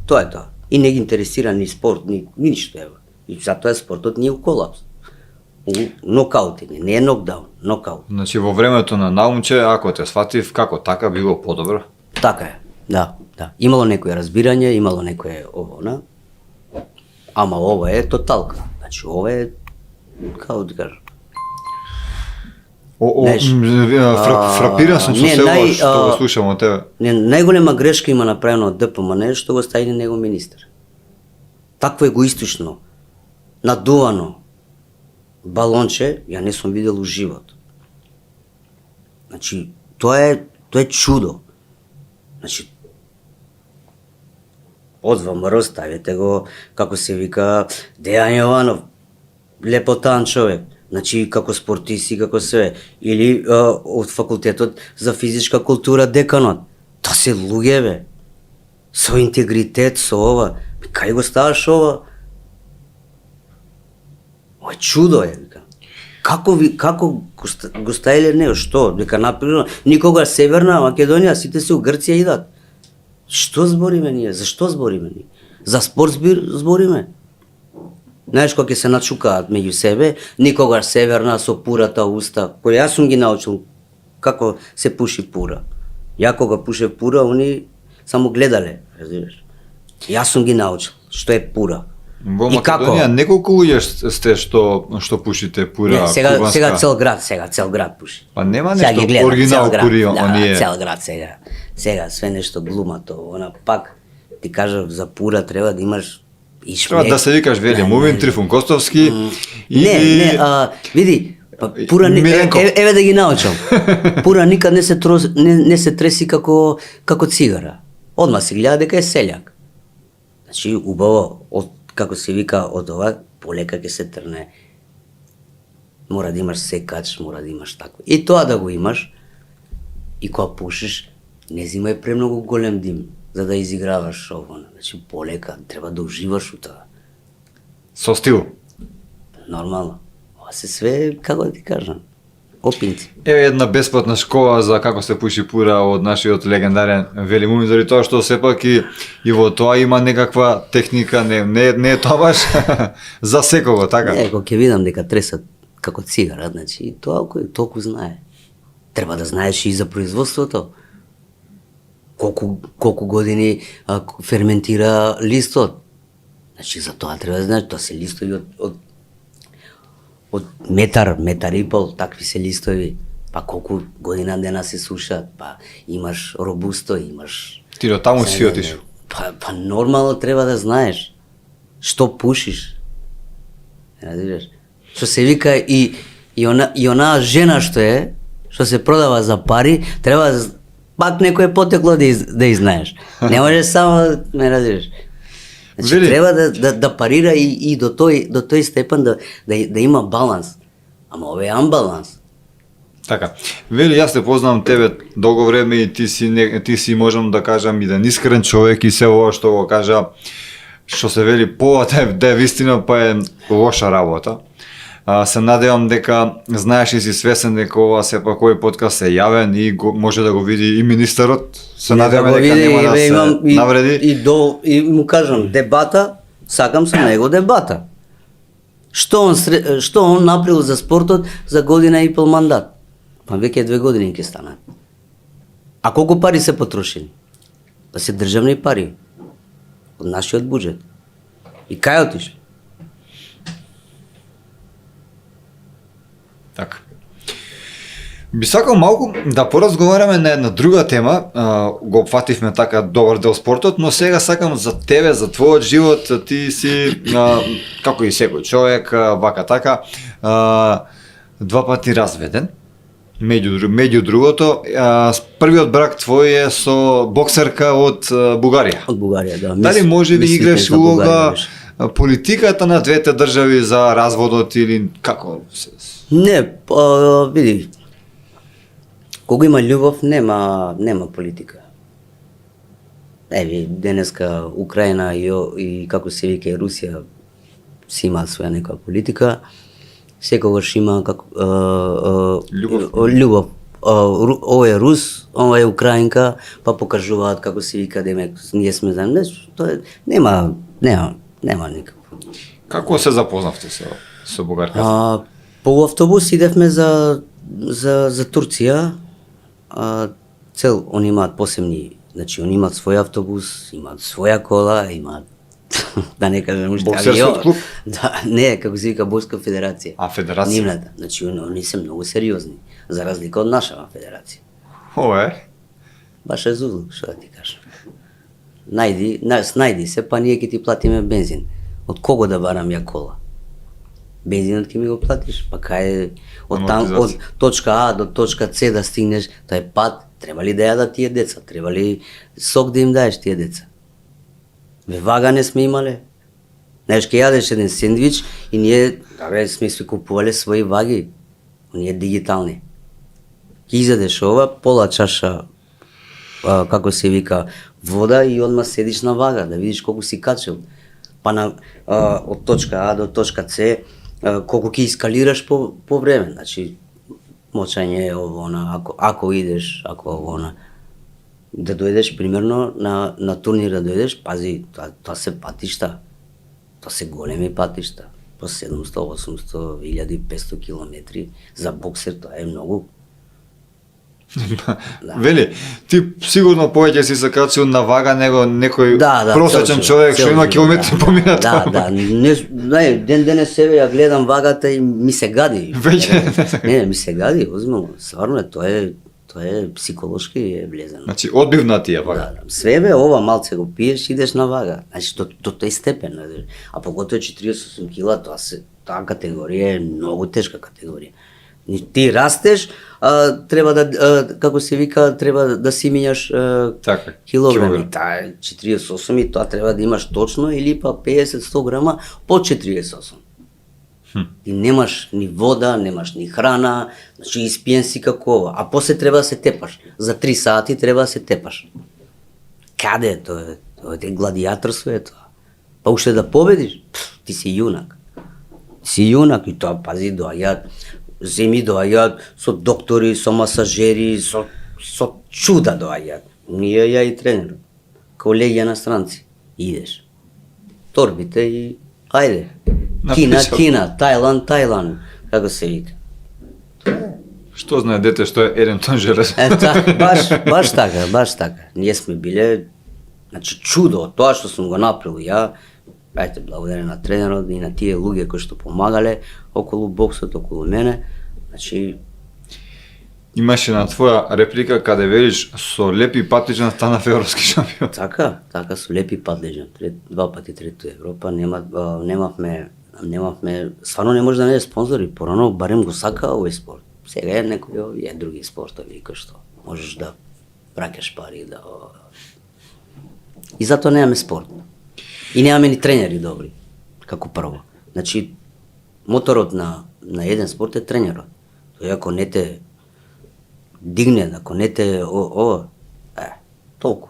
Тоа е тоа. И не ги интересира ни спорт, ни ништо ева. И затоа спортот не е у колапс. Нокаутиње, не е нокдаун, нокаут. Значи во времето на Наумче, ако те сватив, како така било подобро? Така е, да. Да. Имало некој разбирање, имало некој ово, на. Ама ова е тоталка. Значи, ова е, како да кажам, Знаеш, Фрапиран сум со не, се ова што го слушам од тебе. Не, најголема грешка има направено од ДПМН што го стави него министер. Такво егоистично, надувано балонче, ја не сум видел у живот. Значи, тоа е чудо. Значи, од ВМРО ставите го, како се вика, Дејан Јованов, лепотан човек. Значи, како спортист и како све. Или од факултетот за физичка култура деканот. Та се луѓе, бе. Со интегритет, со ова. Кај го ставаш ова? Ова е чудо е, вика. Како го ставиле него? Што? Дека например, никога Северна Македонија, сите се у Грција идат. Што збориме ние? Зашто збориме ние? За спорт збориме? Знаеш, кога ќе се начукаат меѓу себе, никогаш Северна со пурата уста, кој јас сум ги научил како се пуши пура. Ја кога пуше пура, они само гледале, разбираш. Јас сум ги научил што е пура. Во И како? Македонија неколку луѓе сте што пушите пура Не, сега кубанска. цел град пуши. Па нема Сега нешто ги гледам, оригинал цел град, пури да, оние. цел град сега. Сега све нешто глумато, она пак ти кажав за пура треба да имаш и Треба шмек. да се викаш Веле Мувин, Трифун Костовски Не, види, пура Миленков. еве да ги научам. Пура никад не се треси како цигара. Одма се гледа дека е селјак. Значи убаво како се вика од ова полека ќе се трне. Мора да имаш секач, мора да имаш такво. И тоа да го имаш и кога пушиш, не зимај премногу голем дим за да изиграваш ово. Значи полека, треба да уживаш у тоа. Со стил. Нормално. Ова се све, како да ти кажам, опинци. Еве една бесплатна школа за како се пуши пура од нашиот легендарен Вели Мумин, заради тоа што сепак и во тоа има некаква техника, не е тоа баш за секого, така? Не, кога ќе видам дека тресат како цигара, значи тоа кој толку знае. Треба да знаеш и за производството. Колку години ферментира листот. Значи за тоа треба да знаеш, тоа се листови од метар и пол, такви се листови. Па колку година дена се сушат, па имаш робусто, имаш... Ти до таму си отишол. Па нормално треба да знаеш што пушиш. Разбираш? Што се вика и онаа жена што се продава за пари, треба пак некој потекло да изнаеш. Не може само, ме разбираш. Значи Вели. треба да парира и до тој степен да има баланс. Ама ова е амбаланс. Така. Вели, јас те познавам тебе долго време и ти си можам да кажам еден искрен човек и се ова што го кажа, што се вели да е вистина, па е лоша работа. Се надевам дека знаеш и си свесен дека ова сепак овој подкаст е јавен и може да го види и министерот. Се надеваме дека нема да се навреди. И му кажам, дебата, сакам со него дебата. Што он направил за спортот за година и пол мандат? Па веќе 2 години ќе станат. А колку пари се потрошени? Да се државни пари од нашиот буџет. И кај отиш? Така. Би сакал малку да поразговараме на една друга тема, го опфативме така добар дел спортот, но сега сакам за тебе, за твојот живот, ти си, како и секој човек, вака така, 2 пати разведен, меѓу другото, првиот брак твој е со боксерка од Бугарија. Од Бугарија, да. Дали може би Мислите играш за Бугарија улога беше. политиката на двете држави за разводот или како се... Не, види, кога има љубов, нема политика. Еви, денеска Украина и како се вика Русија си има своја нека политика. Секогаш има љубов. Ова е Рус, ова е Украинка, па покажуваат како се вика демек ние сме заедно. Тоа нема никакво. Како се запознавте со бугарката? По автобус идевме за Турција. Они имаат посебни Значи, они имаат свој автобус, имаат своја кола, имаат да не кажем уште Боксерскиот клуб? Да, не, како се вика Бокска федерација. А, федерација? Нивната. Значи, они се многу сериозни, за разлика од нашава федерација. Ова е. Баш е зузлук, што да ти кажам. Снајди се, па ние ќе ти платиме бензин. Од кого да барам ја кола? Бензинот ќе ми го платиш, па кај од там, од точка А до точка С да стигнеш, тај пат, треба ли да јадат тие деца? Треба ли сок да им даеш тие деца? Бе, вага не сме имале. Знаеш, ке јадеш еден сендвич и ние, сме си купувале своји ваги. Оние дигитални. Ке изедеш ова, пола чаша, како се вика, вода и одма седиш на вага, да видиш колку си качил. Па од точка А до точка С, колку ќе искалираш по време. Значи, мочање, ово, ако идеш, ако ово, да дојдеш, примерно, на турнир да дојдеш, пази, тоа се патишта. Тоа се големи патишта. По 700, 800, 1500 километри. За боксер тоа е многу. Вели, ти сигурно повеќе си се качил на вага него некој Да, просечен човек што има километри поминат. Да, не, ден денес себе ја гледам вагата и ми се гади. Веќе Не, ми се гади, озмилно. Стварно тоа е психолошки е влезено. Значи одбивна ти е вага. Да, све ова малце го пиеш, идеш на вага. Значи до тој степен, а поготово 48 кила, таа категорија е многу тешка категорија. Ти растеш, треба да, како се вика, треба да си минјаш килограми. Таа е 48 и тоа треба да имаш точно или па 50-100 грама по 48. Ти немаш ни вода, немаш ни храна, значи испиен си како ова, а после треба да се тепаш. За 3 сати треба да се тепаш. Каде е тоа? Тоа е гладиаторство е тоа. Па уште да победиш, ти си јунак. Си јунак и тоа, пази, доаѓаат земи доаѓаат со доктори, со масажери, со чуда доаѓаат. Ние ја и тренерот. Колегија на странци. Идеш. Торбите и ајде. Кина, Тајланд, како се вика. Што знае дете што е еден тон железо? Баш така. Ние сме биле, значи чудо од тоа што сум го направил ја, ајде, благодарен на тренерот и на тие луѓе кои што помагале околу боксот, околу мене. Значи, имаше на твоја реплика каде велиш со лепи патличен стана европски шампион. Така, со лепи патличен. 2 пати трето Европа, немавме, стварно не може да не е спонзори, порано барем го сака овој спорт. Сега е некои овие други спортови кои што можеш да праќаш пари, да. И затоа немаме спорт. И немаме ни тренери добри, како прво. Значи, моторот на еден спорт е тренерот. Тој ако не те дигне, ако не те толку.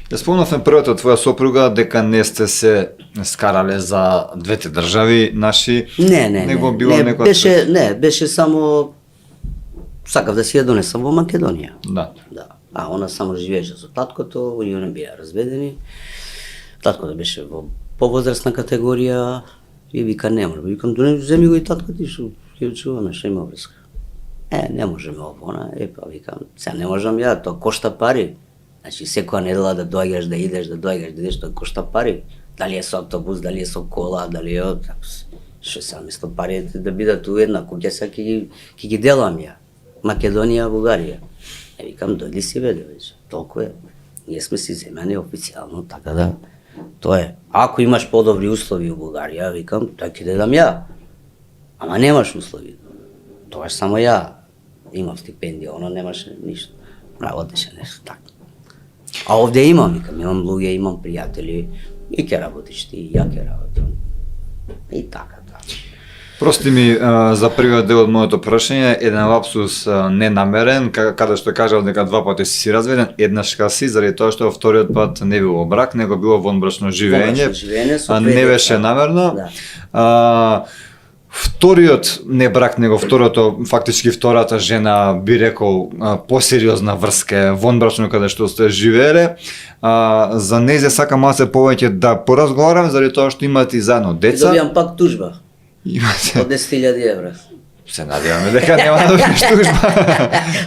Ја спомнавме првата твоја сопруга дека не сте се скарале за двете држави наши. Не, беше само сакав да си ја донесам во Македонија. Да. А она само живееше со таткото, и они беа разведени. Таткото беше во повозрастна категорија и вика не може. Викам, земи го и татко ти што ќе чуваме, што има врска. Не можеме ово, па викам, сега не можам ја, тоа кошта пари. Значи секоја недела да доаѓаш, да идеш, тоа кошта пари. Дали е со автобус, дали е со кола, дали е што се место парите да бидат у една куќа, сега ќе ги делам ја. Македонија, Бугарија. Викам, дојди си веде веќе, толку е. Ние сме си земени официјално, така да, тоа е. Ако имаш подобри услови у Бугарија, викам, тоа ќе дадам ја. Ама немаш услови. Тоа само ја имам стипендија, оно немаше ништо. Работеше нешто така. А овде имам луѓе, имам пријатели, и ќе работиш ти, и ја ќе работам. И така. Прости ми за првиот дел од моето прашање, еден лапсус ненамерен, каде што кажав дека 2 пати си разведен, еднашка си, заради тоа што вториот пат не било брак, него било вонбрачно живење, не беше намерно. Вториот не брак, него фактички втората жена, би рекол, посериозна врска вонбрачно каде што сте живееле. За нејзе сакам малце повеќе да поразговарам, заради тоа што имате и заедно деца. И добијам пак тужба. Од 10.000 евра. се надеваме дека нема да добиеш тужба.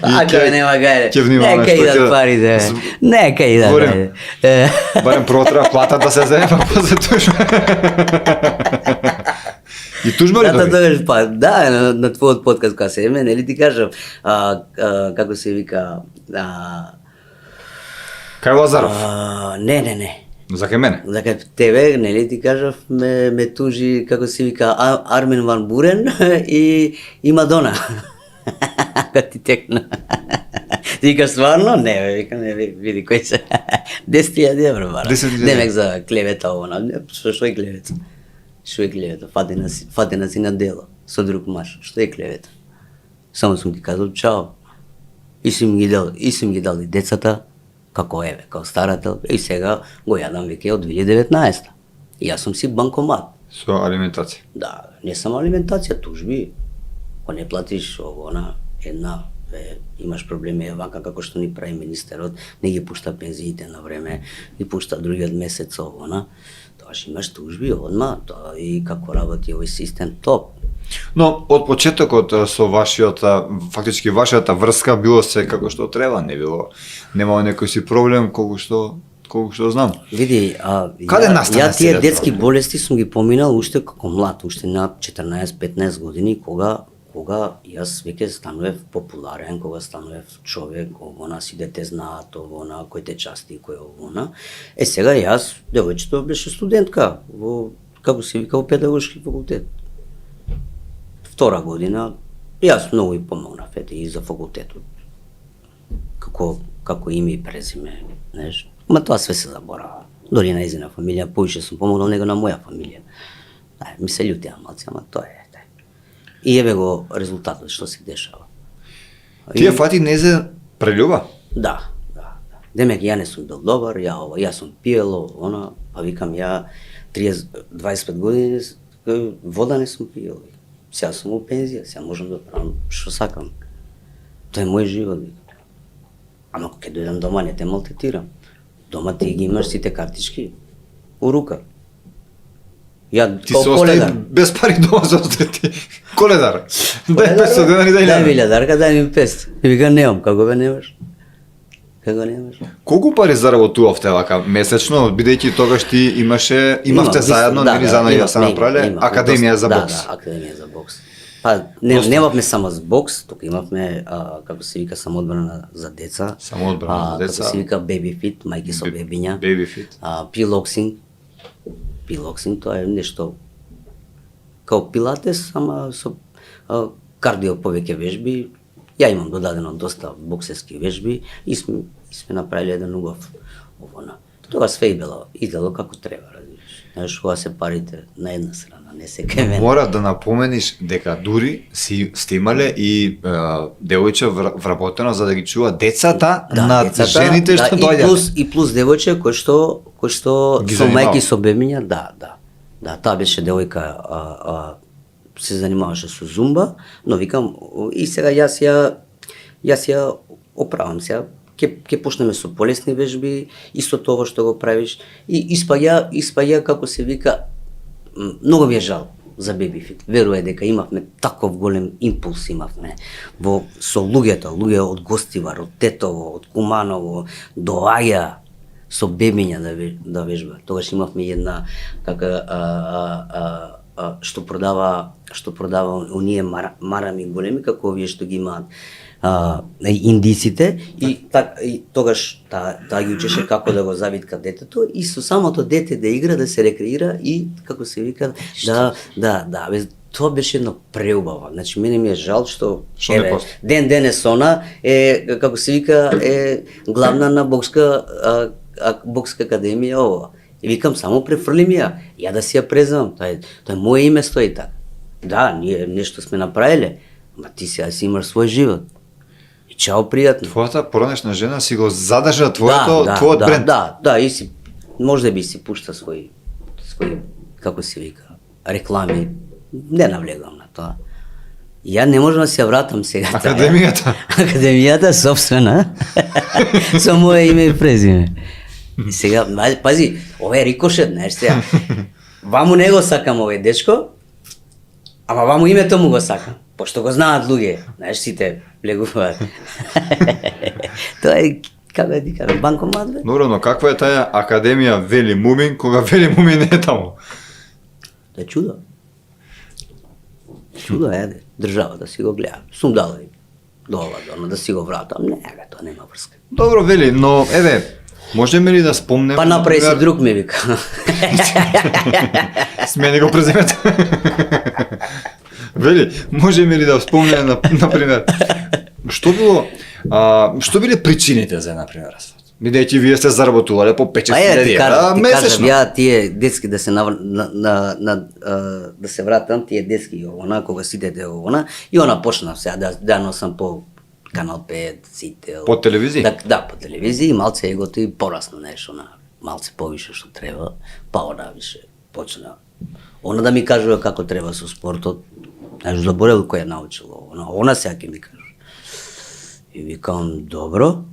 Ака нема гајде. Ќе внимаваме Нека што идат ќе- парите. Нека идат. Говорим. ајде. Барем прво треба плата да се земе, па после тужба. И тужба ли Зато доби? тогаш па да на твојот подкаст кога се еме, нели ти кажав како се вика Кај Лазаров? не. За кај мене? Дека тебе, нели ти кажав, ме тужи, како се вика, Армин Ван Бурен и Мадона. Како ти текна. Ти викаш стварно? Не, бе, викам, не, види кој се. 10.000 евро, бара. 10.000. Демек за клевета ово, што е клевета? Што е клевета? Фатена си на дело, со друг маж. Што е клевета? Само сум ти казал чао. И сум ги дал и децата, како еве, како старател, и сега го јадам веќе од 2019. И јас сум си банкомат. Со алиментација. Да, не само алиментација, тужби. Ако не платиш она, имаш проблеми вака како што ни прави министерот, не ги пушта пензиите на време, ги пушта другиот месец она, тогаш имаш тужби одма, тоа и како работи овој систем топ. Но од почетокот со фактички вашата врска било се како што треба, немало некој си проблем колку што знам. Види, Каде настана ја тие сега детски тоа? болести сум ги поминал уште како млад, уште на 14-15 години, кога јас веќе станував популарен, кога станував човек, овона си дете знаат, овона кој те части, кој овона. Сега јас, девојчето беше студентка во, како се вика, во педагошки факултет. Втора година, јас многу и помогнав и за факултетот. Како име и презиме, знаеш. Ма тоа све се заборава. Дори на изина фамилија, повише сум помогнал него на моја фамилија. Ми се љутија малци, ама тоа е. И еве го резултатот што се дешава. Тие фати не се прелюба? Да. Демек ја не сум бил добар, јас сум пиел, па викам ја 25 години вода не сум пиел. Сега сум у пензија, сега можам да правам што сакам. Тоа е мој живот. Ама кога ќе дојдам дома не те малтретирам. Дома ти ги имаш сите картички у рука. Ја Ти се остави без пари дома за ти. Коледар. Дај 500 денари, дај Дај 1000. 1000, дај ми 500. И вика немам, како бе немаш? Како немаш? Колку пари заработувавте вака месечно, бидејќи тогаш ти имавте заедно, нели заедно се направиле академија за бокс. Да, академија за бокс. Па немавме само за бокс, тука имавме како се вика самоодбрана за деца. Самоодбрана за деца. Како се вика baby fit, мајки со бебиња. Baby fit. Пилоксинг. Пилоксинг тоа е нешто као пилатес, ама со кардио повеќе вежби. Ја имам додадено доста боксерски вежби и сме направиле еден убав овона. Тоа све идело како треба, разбираш. Знаеш, кога се парите на една страна, не се кај мене. Мора да напомениш дека дури сте имале и девојче вработено за да ги чува децата на жените што доаѓаат. И плюс девојче кој што Ги со занимава. мајки со бебиња, да, таа беше девојка се занимаваше со зумба, но викам и сега јас ја оправам сега. Ќе почнеме со полесни вежби, исто тоа што го правиш и испаѓа како се вика, многу ми е жал за Baby Fit. Веруе дека имавме таков голем импулс со луѓе од Гостивар, од Тетово, од Куманово, доаѓа со бебиња да вежба. Тогаш имавме една што продава оние марами големи како овие што ги имаат индиците и тогаш таа ги учеше како да го завитка детето и со самото дете да игра, да се рекреира и како се вика тоа беше едно преубаво. Значи мене ми е жал што ден денес она како се вика главна на бокска академија ова. И викам само префрлим ја да си ја преземам. Тоа е моје име стои така. Да, ние нешто сме направиле, ама ти сега си имаш свој живот. И чао, пријатно. Твојата поранешна жена си го задржа твојот бренд. Да, и си може би си пушта свој како се вика, реклами. Не навлегам на тоа. Ја не можам да се вратам сега. Академијата собствена. Со моје име и презиме. И сега, пази, ова е рикошет, знаеш сега. Ваму не го сакам овој дечко, Ама ваму името му го сакам, пошто го знаат луѓе, знаеш, сите влегуваат. Тоа е, како да ти кажам, банкомат, бе. Добро, но каква е таа академија Вели Мумин, кога Вели Мумин не е таму? Тоа е чудо. Чудо е, држава да си го гледа. Сум дал и дола, да си го вратам. Не, тоа нема врска. Добро, Вели, но еве, можеме ли да спомнеме... Па направи си например, друг, ми вика. Смени го презимето. Вели, можеме ли да спомнеме, например, што биле причините за, например, развод? Бидејќи вие сте заработувале по 5-6 Ти кажам, месечно. ја тие детски да се да се вратам, тие детски и овона, кога сидете овона, и она почнав сега да носам по Канал 5, Сител. По телевизија? Да, по телевизија и малце егото и порасна нешто, малце повише што треба, па она више почна. Она да ми кажува како треба со спортот, знаеш, заборел кој е научила, она сега ќе ми кажува. И викам, добро.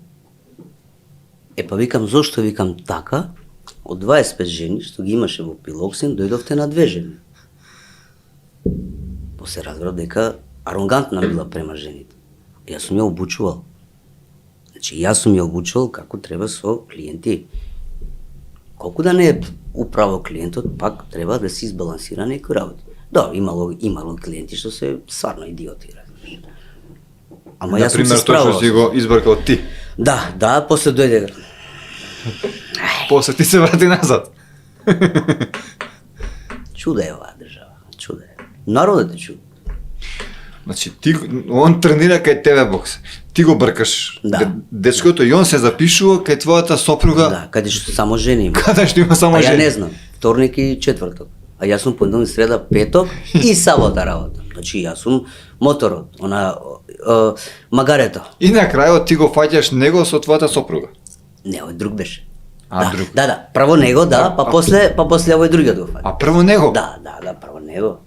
Па викам, зошто викам така, од 25 жени, што ги имаше во Пилоксен, дојдовте на 2 жени. После разбрав дека арогантна била према жените. Јас сум ја обучувал. Значи, јас сум ја обучувал како треба со клиенти. Колку да не е управо клиентот, пак треба да се избалансира некои работи. Да, имало клиенти што се стварно идиоти, разбираш. Ама јас сум се Например, тоа што справувал. си го избркал ти. Да, после дојде. После ти се врати назад. Чуда е оваа држава, чуда е. Народот е чуда. Значи, он тренира кај тебе бокс. Ти го бркаш Да. дечкото и он се запишува кај твојата сопруга, Да, каде што само жени има. каде што има само А ја жени. не знам, вторник и четврток. А јас сум понеделник, среда, петок и сабота работам. Значи јас сум моторот, магарето. И на крајот ти го фаќаш него со твојата сопруга. Не, овој друг беше. А, да, друг. Да, прво него, да, па после овој другиот го фаќа. А прво него? Да, прво него.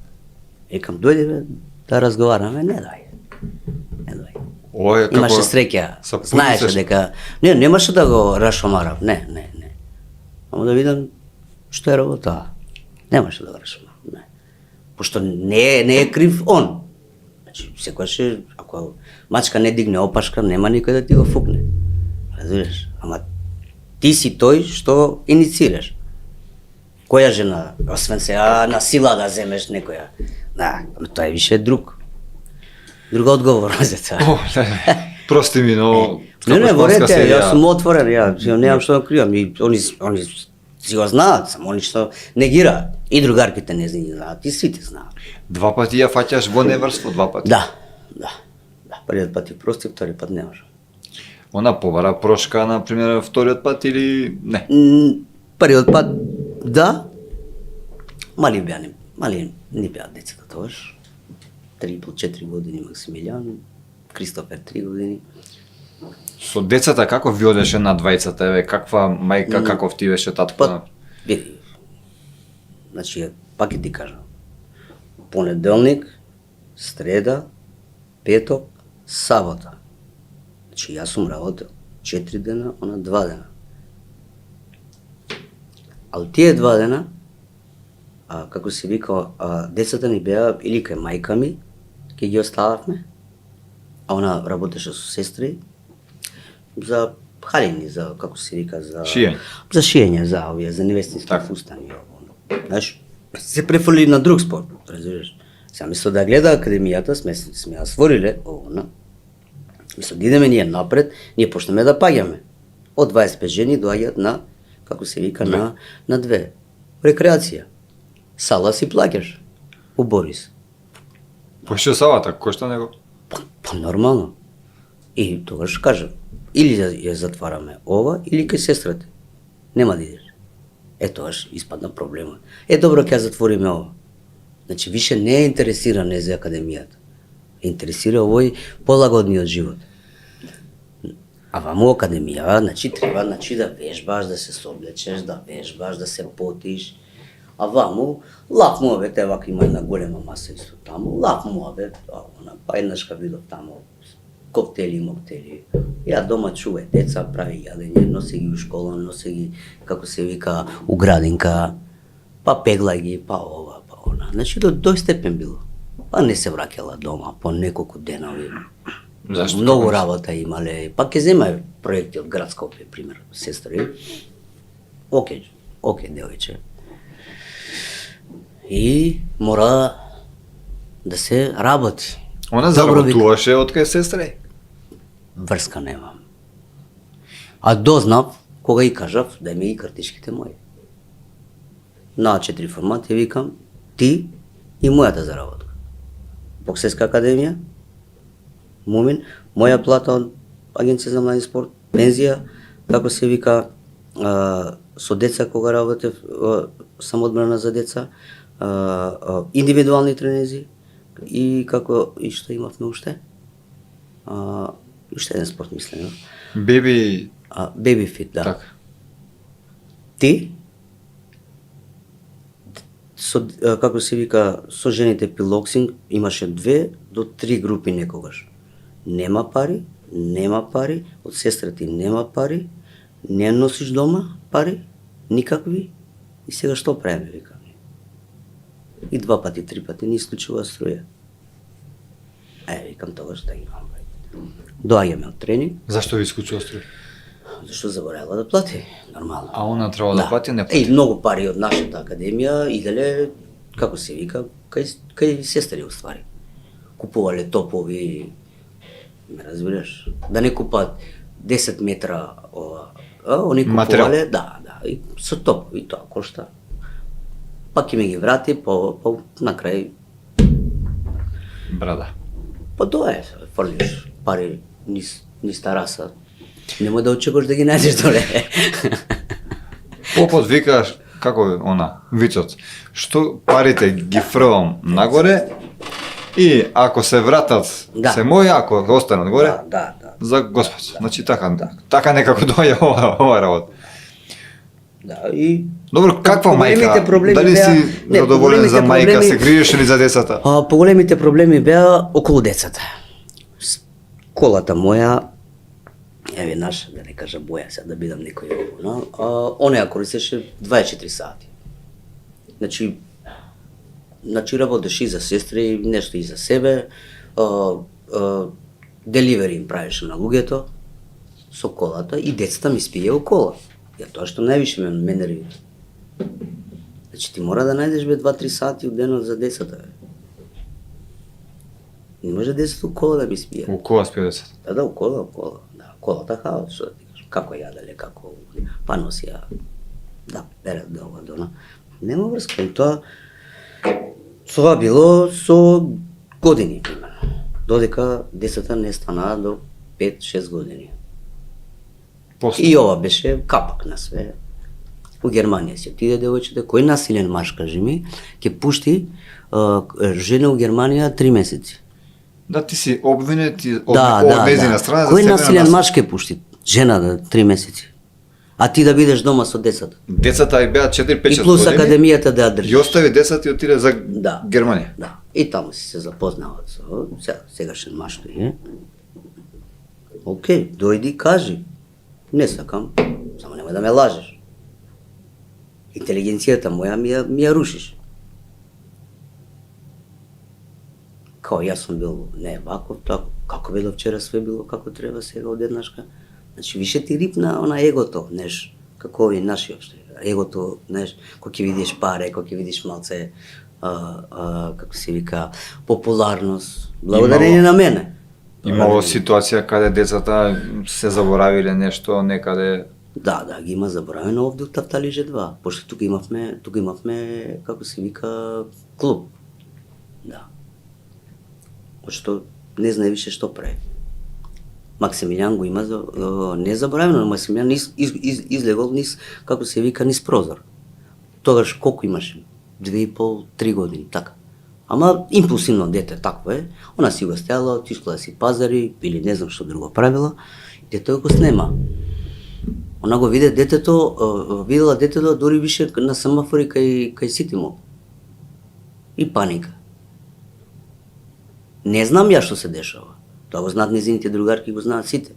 Екам, дојде бе, да разговараме, не дај. Не дај. Ое, како... Имаше среќа. Са Знаеше пунисеш. дека немаше да го рашомарав. Не. Ама да видам што е работа. Немаше да го рашомарав. Не. Пошто не е крив он. Значи, секогаш ако мачка не дигне опашка, нема никој да ти го фукне. Разбираш? Ама ти си тој што иницираш. Која жена, освен се на сила да земеш некоја. Да, тоа е више друг. Друга одговорност за тоа. О, прости ми, но... Не, во ред, серија. јас сум отворен, ја немам што да кријам. И они си го знаат, само они што негираат. И другарките не знаат, и сите знаат. Два пати ја фаќаш во неврство, два пати. Да. Првиот пат ти прости, втори пат не може. Она побара прошка, например, вториот пат или не? Првиот пат, да. Мали не беа децата тогаш. 3,5-4 години Максимилијан, Кристофер 3 години. Со децата како ви одеше на двајцата, еве, каква мајка, каков ти беше татко? Па, види, значи, пак ќе ти кажам. Понеделник, среда, петок, сабота. Значи, јас сум работел 4 дена, она 2 дена. Ал тие 2 дена, како се вика, децата ни беа или кај мајка ми, ќе ги остававме, а она работеше со сестри, за халини, за, како се вика, за... Шиење. За шиење, за овие, за невестински Так. фустани. Знаеш, се префрли на друг спорт, разбираш. Сега мисло да гледа академијата, сме ја створиле, овона. Мисло да идеме ние напред, ние почнеме да паѓаме. Од 25 жени доаѓаат на, како се вика, на 2. Рекреација. Сала си плаќаш. У Борис. Пошто салата, кошта него? Па нормално. И тогаш кажам, или ја затвараме ова, или кај сестрата. Нема да идеш. Тогаш испадна проблема. Добро, ќе ја затвориме ова. Значи, више не е интересиран за академијата. Интересира овој полагодниот живот. А ваму академија, значи, треба да вежбаш, да се соблечеш, да вежбаш, да се потиш. А ваму, лав муавет, вака има една голема маса исто таму, лав муавет, па еднашка видов таму, коктели, моктели. Ја дома чувај деца, прави јадење, носи ги у школа, носи ги, како се вика, у градинка, па пеглај ги, па ова, па она. Значи, до тој степен било. Па не се враќала дома по неколку денови. Зашто? Многу Како работа имале. Па ќе земе проекти од град Скопје, пример, сестри. Океј, девојче. И мора да се работи. Она Добро вика. заработуваше од кај сестра? Врска немам. А дознав, кога и кажав, дај ми и картичките мои. На 4 формати викам, ти и мојата заработка. Боксерска академија, Мумин, моја плата од Агенција за млади спорт, пензија, како се вика, со деца кога работев, самоодбрана за деца, индивидуални тренези и како и што имавме уште? Уште еден спорт мислам. Беби... Baby fit, да. Така. Ти со како се вика со жените пилоксинг имаше 2 до 3 групи некогаш. Нема пари, од сестра ти нема пари, не носиш дома пари, никакви. И сега што правиме, викам. И 2 пати, 3 пати ни исклучува струја. Викам тогаш да имам. Доаѓаме од тренинг, Зашто ви исклучува струја? зашто заборавила да плати, нормално. А она треба да плати, не плати. Многу пари од нашата академија иделе, како се вика, кај сестри уствари. Купувале топови, ме разбираш, да не купат 10 метра они Материјал. купувале, да, и со топ, и тоа кошта. Пак ќе ми ги врати, на крај, Брада. тоа е, фрлиш пари низ тараса. Немој да очекуваш да ги најдеш доле. Попот викаш, како е она, вицот, што парите ги фрлам нагоре и ако се вратат Да. се мои, ако останат горе, Да. за Господ. Значи така некако доаѓа ова работа. Да, и Добро, каква Поголемите мајка? проблеми Дали беа- си Не, задоволен за поголемите мајка, проблеми- се гриеш ли за децата? Поголемите проблеми беа околу децата. Колата моја, еве наша, да не кажа боја, сега да бидам некој ово, онеја користеше 24 сати. Значи работеше и за сестри, нешто и за себе, деливери им правеше на луѓето со колата и децата ми спија у кола. Ја тоа што највише ме нервира. Значи ти мора да најдеш 2-3 сати од денот за децата. Не може децата у кола да ми спија. У кола спија децата? Да, у кола. Да, колата хаос, што да ти кажам. Како јаделе, како па носија, да, берат до ова, до она. Нема врска. И тоа било со години, примерно. Додека децата не станаа до 5-6 години. После. И ова беше капак на све. У Германија си отиде девојчето, кој насилен маж, кажи ми, ќе пушти жена у Германија 3 месеци. Да, ти си обвинет од Да. нејзина страна за Кој себе насилен на маж ќе пушти жена да 3 месеци? А ти да бидеш дома со децата. Децата и беа 4-5 И плюс години. академијата да ја држиш. И остави децата и отиде за Да. Германија. Да. И таму си се запознават со сегашен маж тој е. Океј, дојди кажи. Не сакам, само немој да ме лажеш. Интелигенцијата моја ми ја рушиш. Као јас сум бил не ваков, така, како било вчера све било како треба сега одеднашка. Значи више ти рипна она егото, неш, како ови наши опште. Егото, неш, кога ќе видиш паре, кога ќе видиш малце, како се вика, популарност, благодарение на мене. Имало ситуација каде децата се заборавиле нешто некаде. Да, ги има заборавено овде у Тафталиже 2, пошто тука имавме, како се вика, клуб. Да. Што не знае више што прави. Максимилијан го има, не заборавено, но Максимилијан излегол низ, како се вика, низ прозор. Тогаш колку имаше? 2,5-3 години, така. Ама импулсивно дете, такво е. Она си го стела, отишла да си пазари, или не знам што друго правила, детето го снема. Она го видела детето дури више на семафори кај сите му. И паника. Не знам ја што се дешава. Тоа го знаат незините другарки, го знаат сите.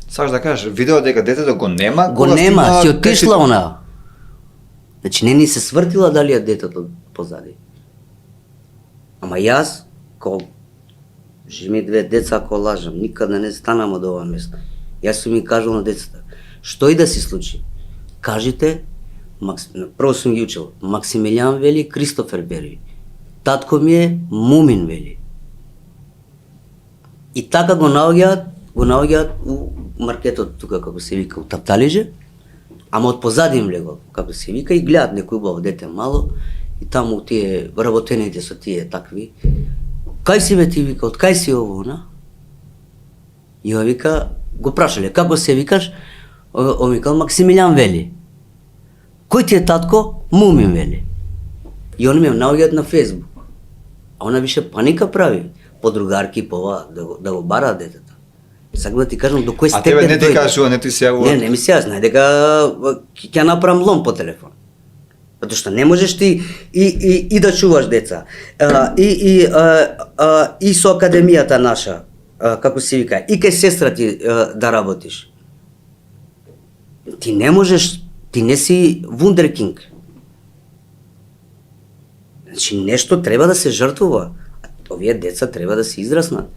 Саш да кажеш, видео дека детето го нема, Го кога нема, стигнаа си отишла 10. она. Значи не ни се свртила дали е детето позади. Ама јас, ко жими две деца ако лажам, никаде не станам од ова место. Јас сум им кажал на децата, што и да се случи, кажете, прво сум ги учил, Максимилијан вели, Кристофер вели, татко ми е Мумин вели. И така го наоѓаат у маркетот тука, како се вика, у Тапталиже, ама од позади им легол, како се вика, и гледат некој убаво дете мало, и таму тие вработените со тие такви, кај си бе ти, вика, од кај си ово, на? И ова вика, го прашале, како се викаш? Он викал, Максимилијан вели. Кој ти е татко? Мумин вели. И они ме наоѓаат на Фейсбук. А она више паника прави, подругарки пова, да го бараат детето. Сакам да ти кажам до кој А степен тебе не ти дојде. кажува, не ти се јавува? Не ми се јасна, дека ќе направам лом по телефон. Затоа што не можеш ти и да чуваш деца. И со академијата наша, како се вика, и кај сестра ти да работиш. Ти не можеш, ти не си вундеркинг. Значи нешто треба да се жртвува. Овие деца треба да се израснат.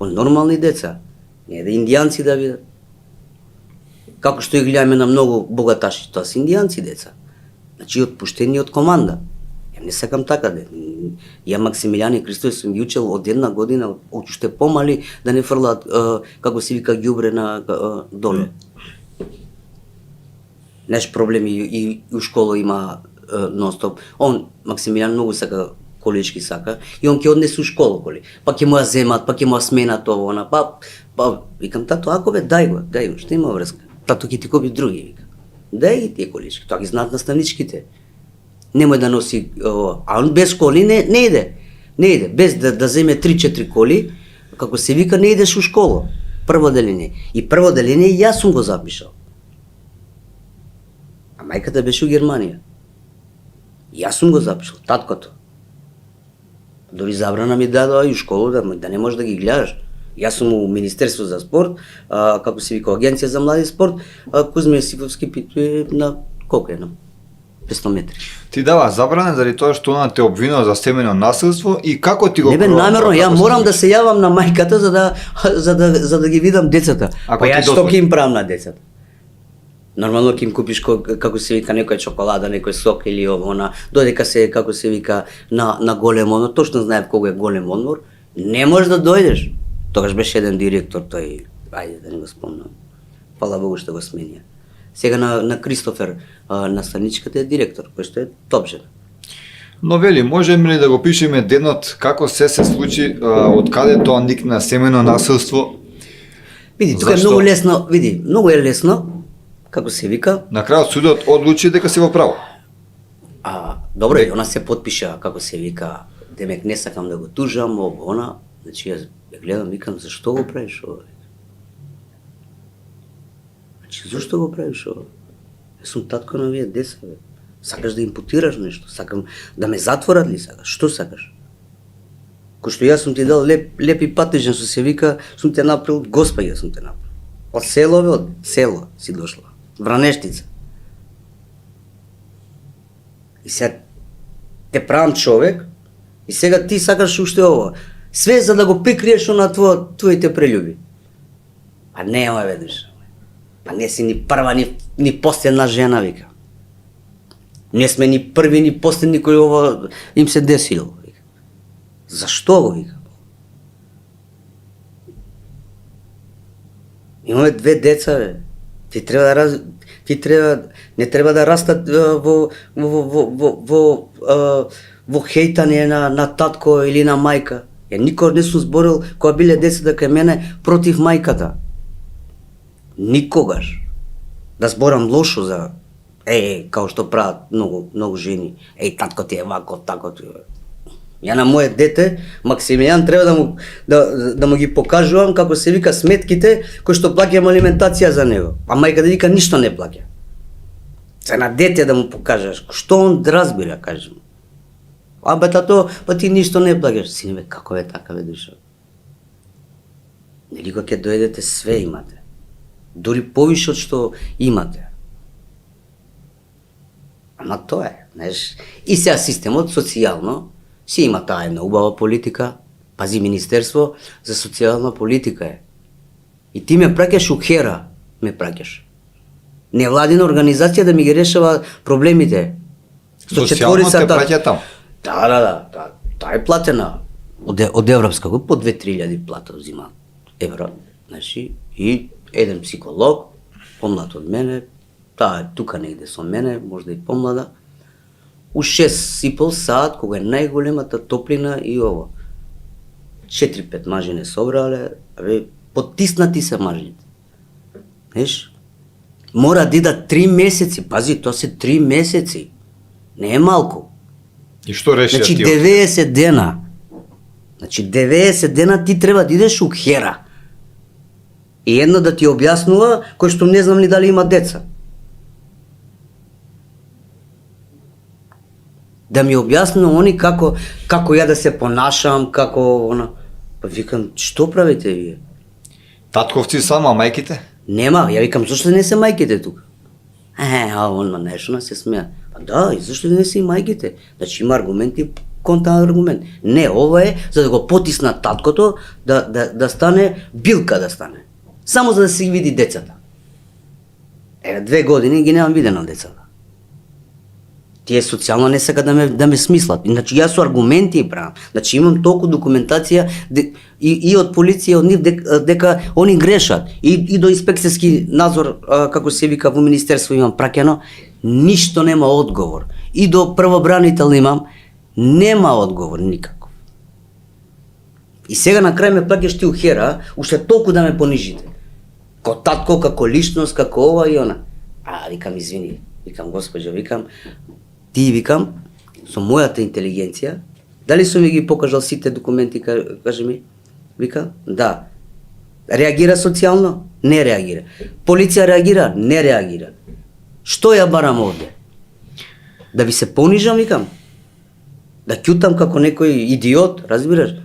Нормални деца. Не да индијанци да бидат. Како што и гледаме на многу богаташи, тоа се индијанци деца. Значи отпуштени од команда. Ја не сакам така де. Ја Максимилијан и Кристоф сум ги учел од една година, од уште помали да не фрлаат, како се вика, ѓубре на доле. Неш проблем и у школа има нон-стоп. Он, Максимилијан, многу сака колички сака и он ќе однесе у школа коли. Па ќе му ја земат, па ќе му ја сменат ово, она, па викам, тато, ако бе, дај го, што има врска. Тато ќе ти купи други, вика. Дај ги тие колички, тоа ги знаат наставничките. Немој да носи ово, а он без коли не иде. Не иде, без да земе 3-4 коли, како се вика, не идеш у школа. Прво деление. И прво деление јас сум го запишал. А мајката беше у Германија. Јас сум го запишал, таткото. Дори забрана ми дадоа и у школу да не можеш да ги гледаш. Јас сум у Министерство за спорт, како се вика, Агенција за млади спорт, Кузме Јосифовски питуе на колку е, на 500 метри. Ти дава забрана заради тоа што она те обвинува за семејно насилство и како ти го Не бе, пробава намерно, тоа, ја како се морам да случи? се јавам на мајката за да ги видам децата. Ако Па ти ја што дозволи. ќе им правам на децата? Нормално ќе им купиш како се вика некоја чоколада, некој сок или она, додека се како се вика на голем одмор, точно знаев кога е голем одмор, не можеш да дојдеш. Тогаш беше еден директор, тој, ајде да не го спомнам. Фала Богу што го сменија. Сега на Кристофер, наставничката е директор, кој што е топ жена. Но вели, можеме ли да го пишеме денот како се случи, од каде тоа никна семејно насилство? Види, тука е Зашто? многу лесно, види, многу е лесно, како се вика, На крајот судот одлучи дека си во право. добро, и она се потпиша, како се вика, демек не сакам да го тужам, она, значи јас ја гледам, викам, зашто го правиш ова? Значи, зашто го правиш ова? Јас сум татко на овие деца, бе. Сакаш да импутираш нешто, сакам да ме затворат ли сакаш? Што сакаш? Кој што јас сум ти дал лепи патежен, што се вика, сум те направил, Господ ја сум те направил. Од село, бе, од село си дошла. Вранештица. И сега те правам човек и сега ти сакаш уште ово. Све за да го прикриеш на твоите прелюби. А нема веднаш. Па не си ни прва, ни последна жена, вика. Не сме ни први, ни последни кој ова им се десило, вика. Зашто го, вика? Имаме две деца, бе. Не треба да растат во хейтање на татко или на мајка. Ја никога не сум зборил кога биле децата кај мене против мајката. Никогаш. Да зборам лошо за као што прават многу жени. Татко ти е вако, тако ти е. Ја на моје дете, Максимилијан, треба да му ги покажувам, како се вика, сметките кои што плаќам алиментација за него. А мајка да вика ништо не плаќа. Се на дете да му покажеш, што он да разбира, кажем. Бе тато, па ти ништо не плаќаш. Сине, бе, како е така, бе, душа? Нели кога ќе дојдете, све имате. Дури повише од што имате. Ама тоа е, знаеш. И сега системот социјално си има таа една убава политика, Пази, Министерство за социјална политика е. И ти ме праќаш у ХЕРА, ме праќаш. Невладина организација да ми ги решава проблемите. Социјално те праќа таму. Да. Таа е платена од европска, по 2-3 плата взима евро. Значи, и еден психолог, помлад од мене, таа е тука негде со мене, можда и помлада, у 6,5 саат, кога е најголемата топлина и ово. 4-5 мажи не собрале, потиснати се мажите. Знаеш, мора да идат 3 месеци, пази, тоа се 3 месеци, не е малку. И што решија Значи ти? 90 дена. Значи 90 дена ти треба да идеш у ХЕРА. И едно да ти објаснува, кој што не знам ли дали има деца. Да ми објаснува они како ја да се понашам, како она. Па викам, што правите вие? Татковци само, а мајките? Нема, ја викам, зашто не се мајките тука? Он нешто се смеа. Па да, и зашто не се и мајките? Значи има аргументи, контраргумент. Не, ова е за да го потисна таткото, да стане билка да стане. Само за да се види децата. 2 години ги немам видено децата. Тие социјално не сака да ме смислат. Значи јас со аргументи правам. Значи имам толку документација и од полиција, од нив дека они грешат. И до инспекцијски надзор, како се вика во министерство имам праќено, ништо нема одговор. И до првобранител имам, нема одговор никаков. И сега на крај ме плаќаш ти у ХЕРА, уште толку да ме понижите. Ко татко, како личност, како ова и она. Викам, извини, викам, госпоđо, викам, ти викам, со мојата интелигенција, дали сум ви ги покажал сите документи, кажи ми? Вика, да. Реагира социјално? Не реагира. Полиција реагира? Не реагира. Што ја барам овде? Да ви се понижам, викам? Да ќутам како некој идиот, разбираш?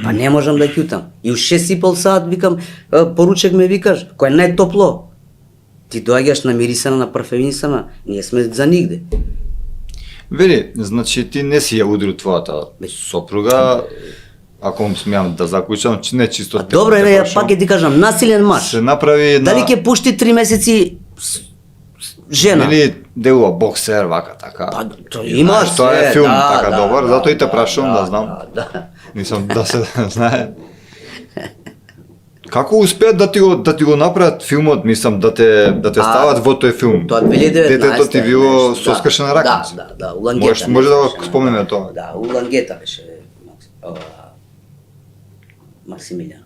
Па не можам да ќутам. И у 6,5 саат, викам, поручек ме викаш, кој е најтопло. Ти доаѓаш намирисана, напарфемисана, ние сме за нигде. Вели, значи ти не си ја удрил твојата сопруга, ако смеам да заклучам, не чисто... Добро, ја пак ќе ти кажам, насилен маж. Се направи Дали ќе пушти 3 месеци жена? Или делува боксер, вака, така. Па, има се, тоа е филм, да, така да, добар, да, затоа и те прашувам да знам. Да. Мислам да се знае. Како успеат да ти го направат филмот, мислам да те стават во тој филм? Тоа 2019. Детето ти било со скршена ракица. Да, у Лангета. Може да го спомнеме тоа. Да, у Лангета беше Максимилијан.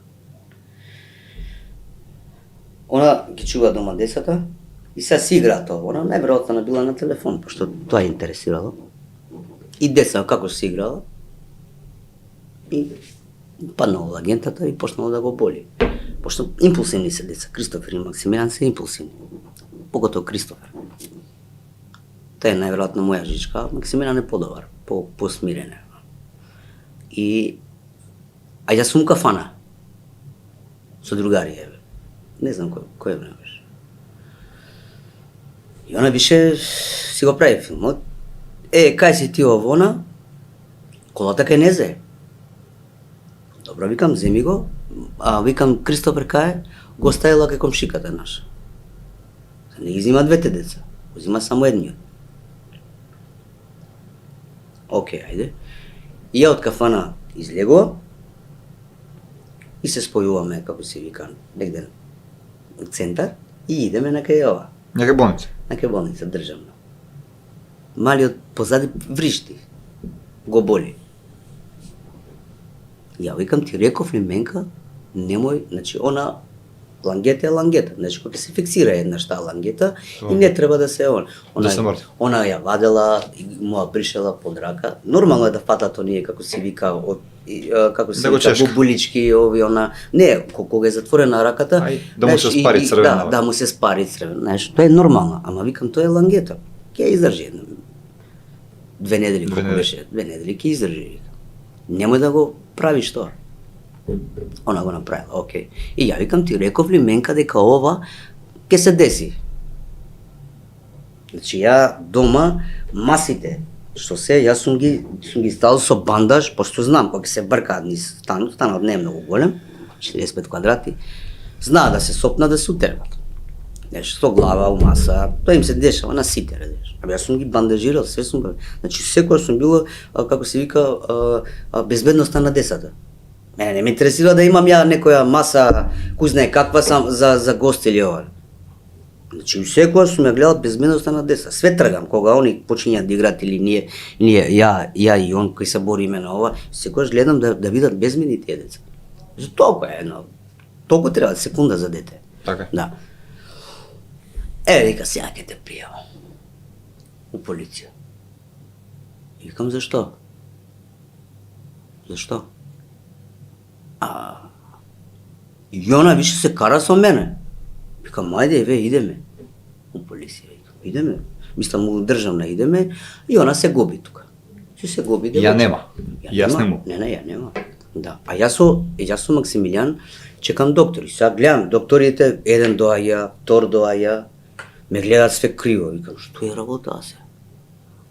Она ги чува дома децата и сега си игра тоа. Она најверојатно била на телефон, пошто тоа ја интересирало. И деца како се играла. И паднало агентата и почнало да го боли. Пошто импулсивни се деца, Кристофер и Максимилијан се импулсивни. Поготово Кристофер. Та е најверојатно моја жичка, Максимилијан е подобар, посмирен е. А јас сум кафана со другари, не знам кој време беше. И она више си го прави филмот. Кај си ти овона? Колата кај незе. Добро, викам, земи го. Викам, Кристофер кај? Го оставила кај комшиката наша. Не ги взима двете деца, го взима само едниот. Океј, ајде. И ја од кафана излегува и се спојуваме, како се вика, негде на центар и идеме на кај ова. На кај болница? На кај болница, државна. Малиот позади вришти, го боли. Ја викам, ти реков ли Менка, немој, значи она лангета е лангета, значи кога се фиксира еднаш таа лангета и не треба да се она ја вадела и му ја пришела под рака. Нормално е да фатат оние како се вика од како се вика бубулички ови она. Не, кога е затворена раката, да му се спари црвена. Да, му се спари црвена. Знаеш, тоа е нормално, ама викам тоа е лангета. Ќе издржи 2 недели, колку беше, 2 недели ќе издржи. Немој да го правиш тоа. Она го направила, окей. И ја викам, ти реков ли Менка дека ова ќе се деси? Значи ја дома масите Што се, јас сум ги стал со бандаж, пошто знам кога се бркаат низ станот не е многу голем, 45 квадрати, знаат да се сопна да се утерват. Знаеш, со глава у маса, тоа им се дешава на сите, разбираш. Јас сум ги бандажирал, све сум, значи секогаш сум било, како се вика, безбедноста на децата. Мене не ме интересира да имам ја некоја маса, кој знае каква сам за гости или ова. Значи секогаш сум ја гледал безбедноста на деца. Све тргам кога они почињаат да играат или ние ја и он кој се бориме на ова, секогаш гледам да видат безбедни тие деца. За толку е едно. Толку треба секунда за дете. Така. Да. Вика сега ќе те пријавам у полиција. И викам зашто? Зашто? И она више се кара со мене. Викам, ајде, идеме. У полиција, викам, идеме. Мислам, у државна идеме и она се губи тука. Се губи. Ја нема. Јас нема. Не, ја нема. Да. А јас со Максимилијан чекам доктори. Сега гледам, докторите, еден доаѓа, втор доаѓа, ме гледаат све криво. Викам, што е работа се?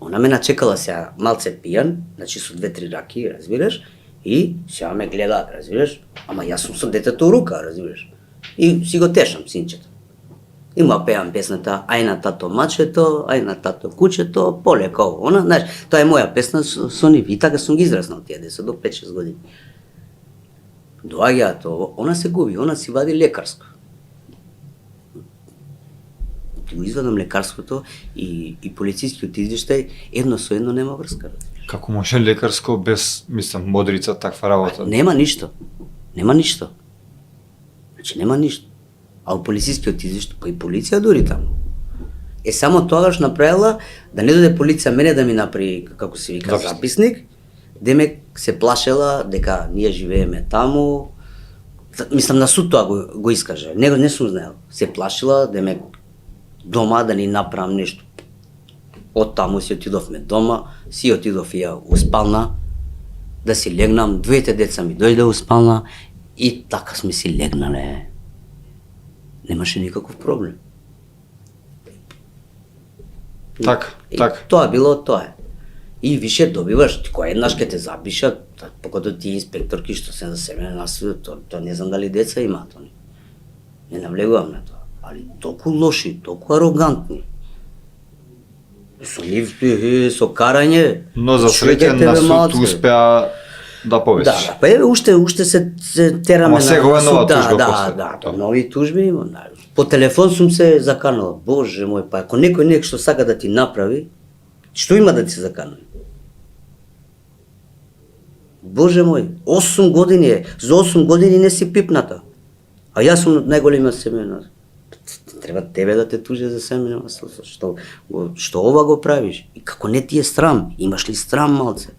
Она ме начекала сега малце пијан, значи со 2-3 раки, разбираш, и сега ме гледаат, разбираш, ама јас сум со детето у рука, разбираш. И си го тешам, синчето. Има пеам песната Ај на тато мачето, ај на тато кучето, полека ово, она, знаеш, тоа е моја песна со нив, и така сум ги израснал тие деца до 5-6 години. Доаѓаат ово, она се губи, она си вади лекарско. Ти го извадам лекарското и полицискиот извештај едно со едно нема врска. Како може лекарско без, мислам, модрица таква работа? Нема ништо. Нема ништо. Значи нема ништо. А у полицискиот извештај, па и полиција дури таму. Само тогаш направила да не дојде полиција мене да ми направи, како се вика, записник, демек се плашела дека ние живееме таму. Мислам на суд тоа го искаже. Не сум знаел. Се плашила демек дома да ни направам нешто. Од таму си отидовме дома, си отидов и ја у спална, да си легнам, двете деца ми дојде у спална и така сме си легнале. Немаше никаков проблем. Така. Тоа било тоа. И више добиваш, кој еднаш ке те запишат, покато ти инспекторки што се за себе на свет, тоа не знам дали деца имаат они. Не навлегувам на тоа. Али толку лоши, толку арогантни. Со нив, со карање. Но за среќа на суд успеа да победиш. Да, па уште се тераме на суд. Ама сега е нова тужба после. Да, нови тужби има. По телефон сум се заканала. Боже мој, па ако некој нешто сака да ти направи, што има да ти се закана? Боже мој, 8 години е. За 8 години не си пипната. А јас сум најголемиот семејен. Треба тебе да те туже за семејно наследство. Што ова го правиш? И како не ти е срам? Имаш ли срам малце?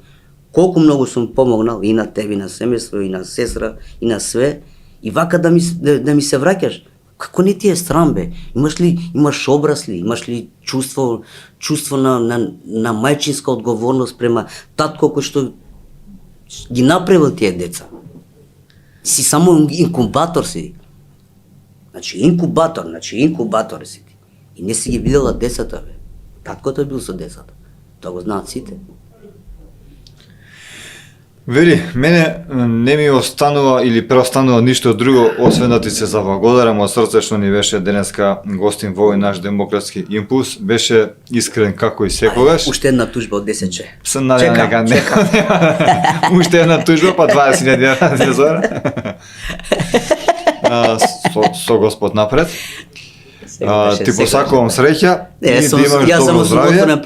Колку многу сум помогнал и на тебе, и на семејство, и на сестра, и на све. И вака да ми се враќаш. Како не ти е срам, бе? Имаш образ ли? Имаш ли чувство на мајчинска одговорност према татко кој што ги направил тие деца? Си само инкубатор си. Значи инкубатор си ти. И не си ги видела децата, бе. Таткото бил со децата. Тоа го знаат сите. Вели, мене не ми останува или преостанува ништо друго, освен да ти се заблагодарам од срце што ни беше денеска гостин во овој наш демократски импулс. Беше искрен како и секогаш. Уште една тужба од 10 че. Се надевам дека уште една тужба, па 20.000 да зора. Со Господ напред. Ти посакувам среќа и да имаш добро здравје. Јас само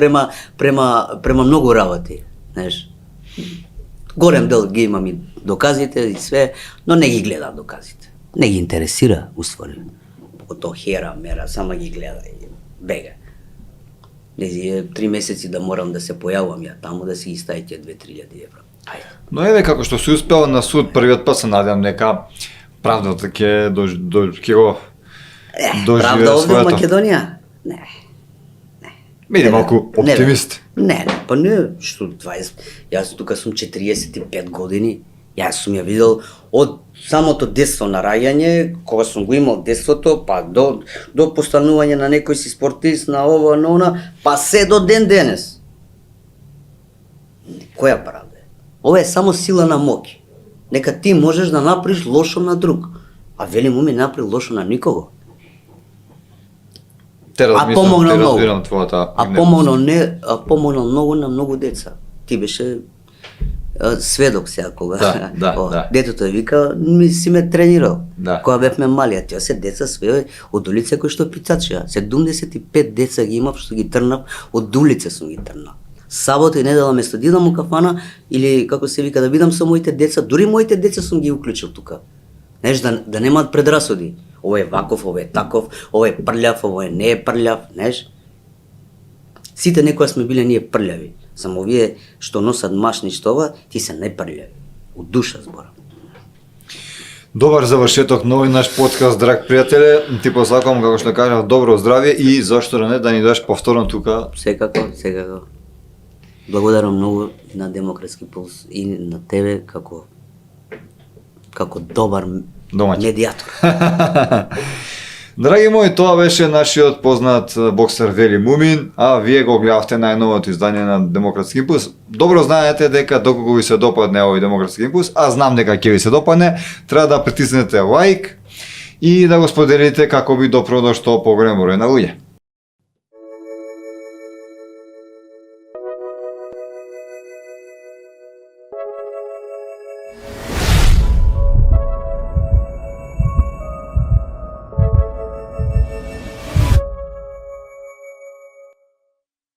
према многу работи, знаеш. Голем дел ги имам и доказите и све, но не ги гледам доказите. Не ги интересира, уствари. Покото хера, мера, само ги гледа и бега. Нези 3 месеци да морам да се појавам ја таму да си ги стави тие 2-3 евро. Ајде. Но еве како што си успел на суд првиот пат, се надевам дека правдата ќе го доживее правда овде во своето. Македонија? Не. Биди малку оптимист. Не, па не, што 20, јас тука сум 45 години, јас сум ја видел од самото детство на раѓање, кога сум го имал детството, па до постанување на некој си спортист, на ова, на она, па се до ден денес. Која правда е? Ова е само сила на моќ. Нека ти можеш да направиш лошо на друг. А Вели Муми не направи лошо на никого. Помогнал многу. разбирам твојата Помогнал многу на многу деца. Ти беше сведок сега кога Да. детето вика си ме тренирал. Да. Кога бевме мали, а тие се деца све од улица кои што пицачија. 75 деца ги имав што ги трнав, од улица сум ги трнав. Сабота и недела место да идам у кафана или како се вика да бидам со моите деца, дури моите деца сум ги уклучил тука. Знаеш, да немаат предрасуди. Ово е ваков, ово е таков, ово е прљав, ово е не е прљав, знаеш. Сите некоја сме биле ние прљави. Само овие што носат машништова, ти се непрљави. Од душа зборам. Добар завршеток на овој наш подкаст, драг пријателе. Ти посакувам, како што кажав, добро здравје и зашто да не да ни даш повторно тука. Секако. Благодарам многу на Демократски пулс и на тебе како добар Домаќин. медијатор. Драги мои, тоа беше нашиот познат боксер Вели Мумин, а вие го гледавте најновото издание на Демократски импулс. Добро знаете дека доколку ви се допадне овој Демократски импулс, а знам дека ќе ви се допадне, треба да притиснете лайк и да го споделите како би допро до што поголем број на луѓе.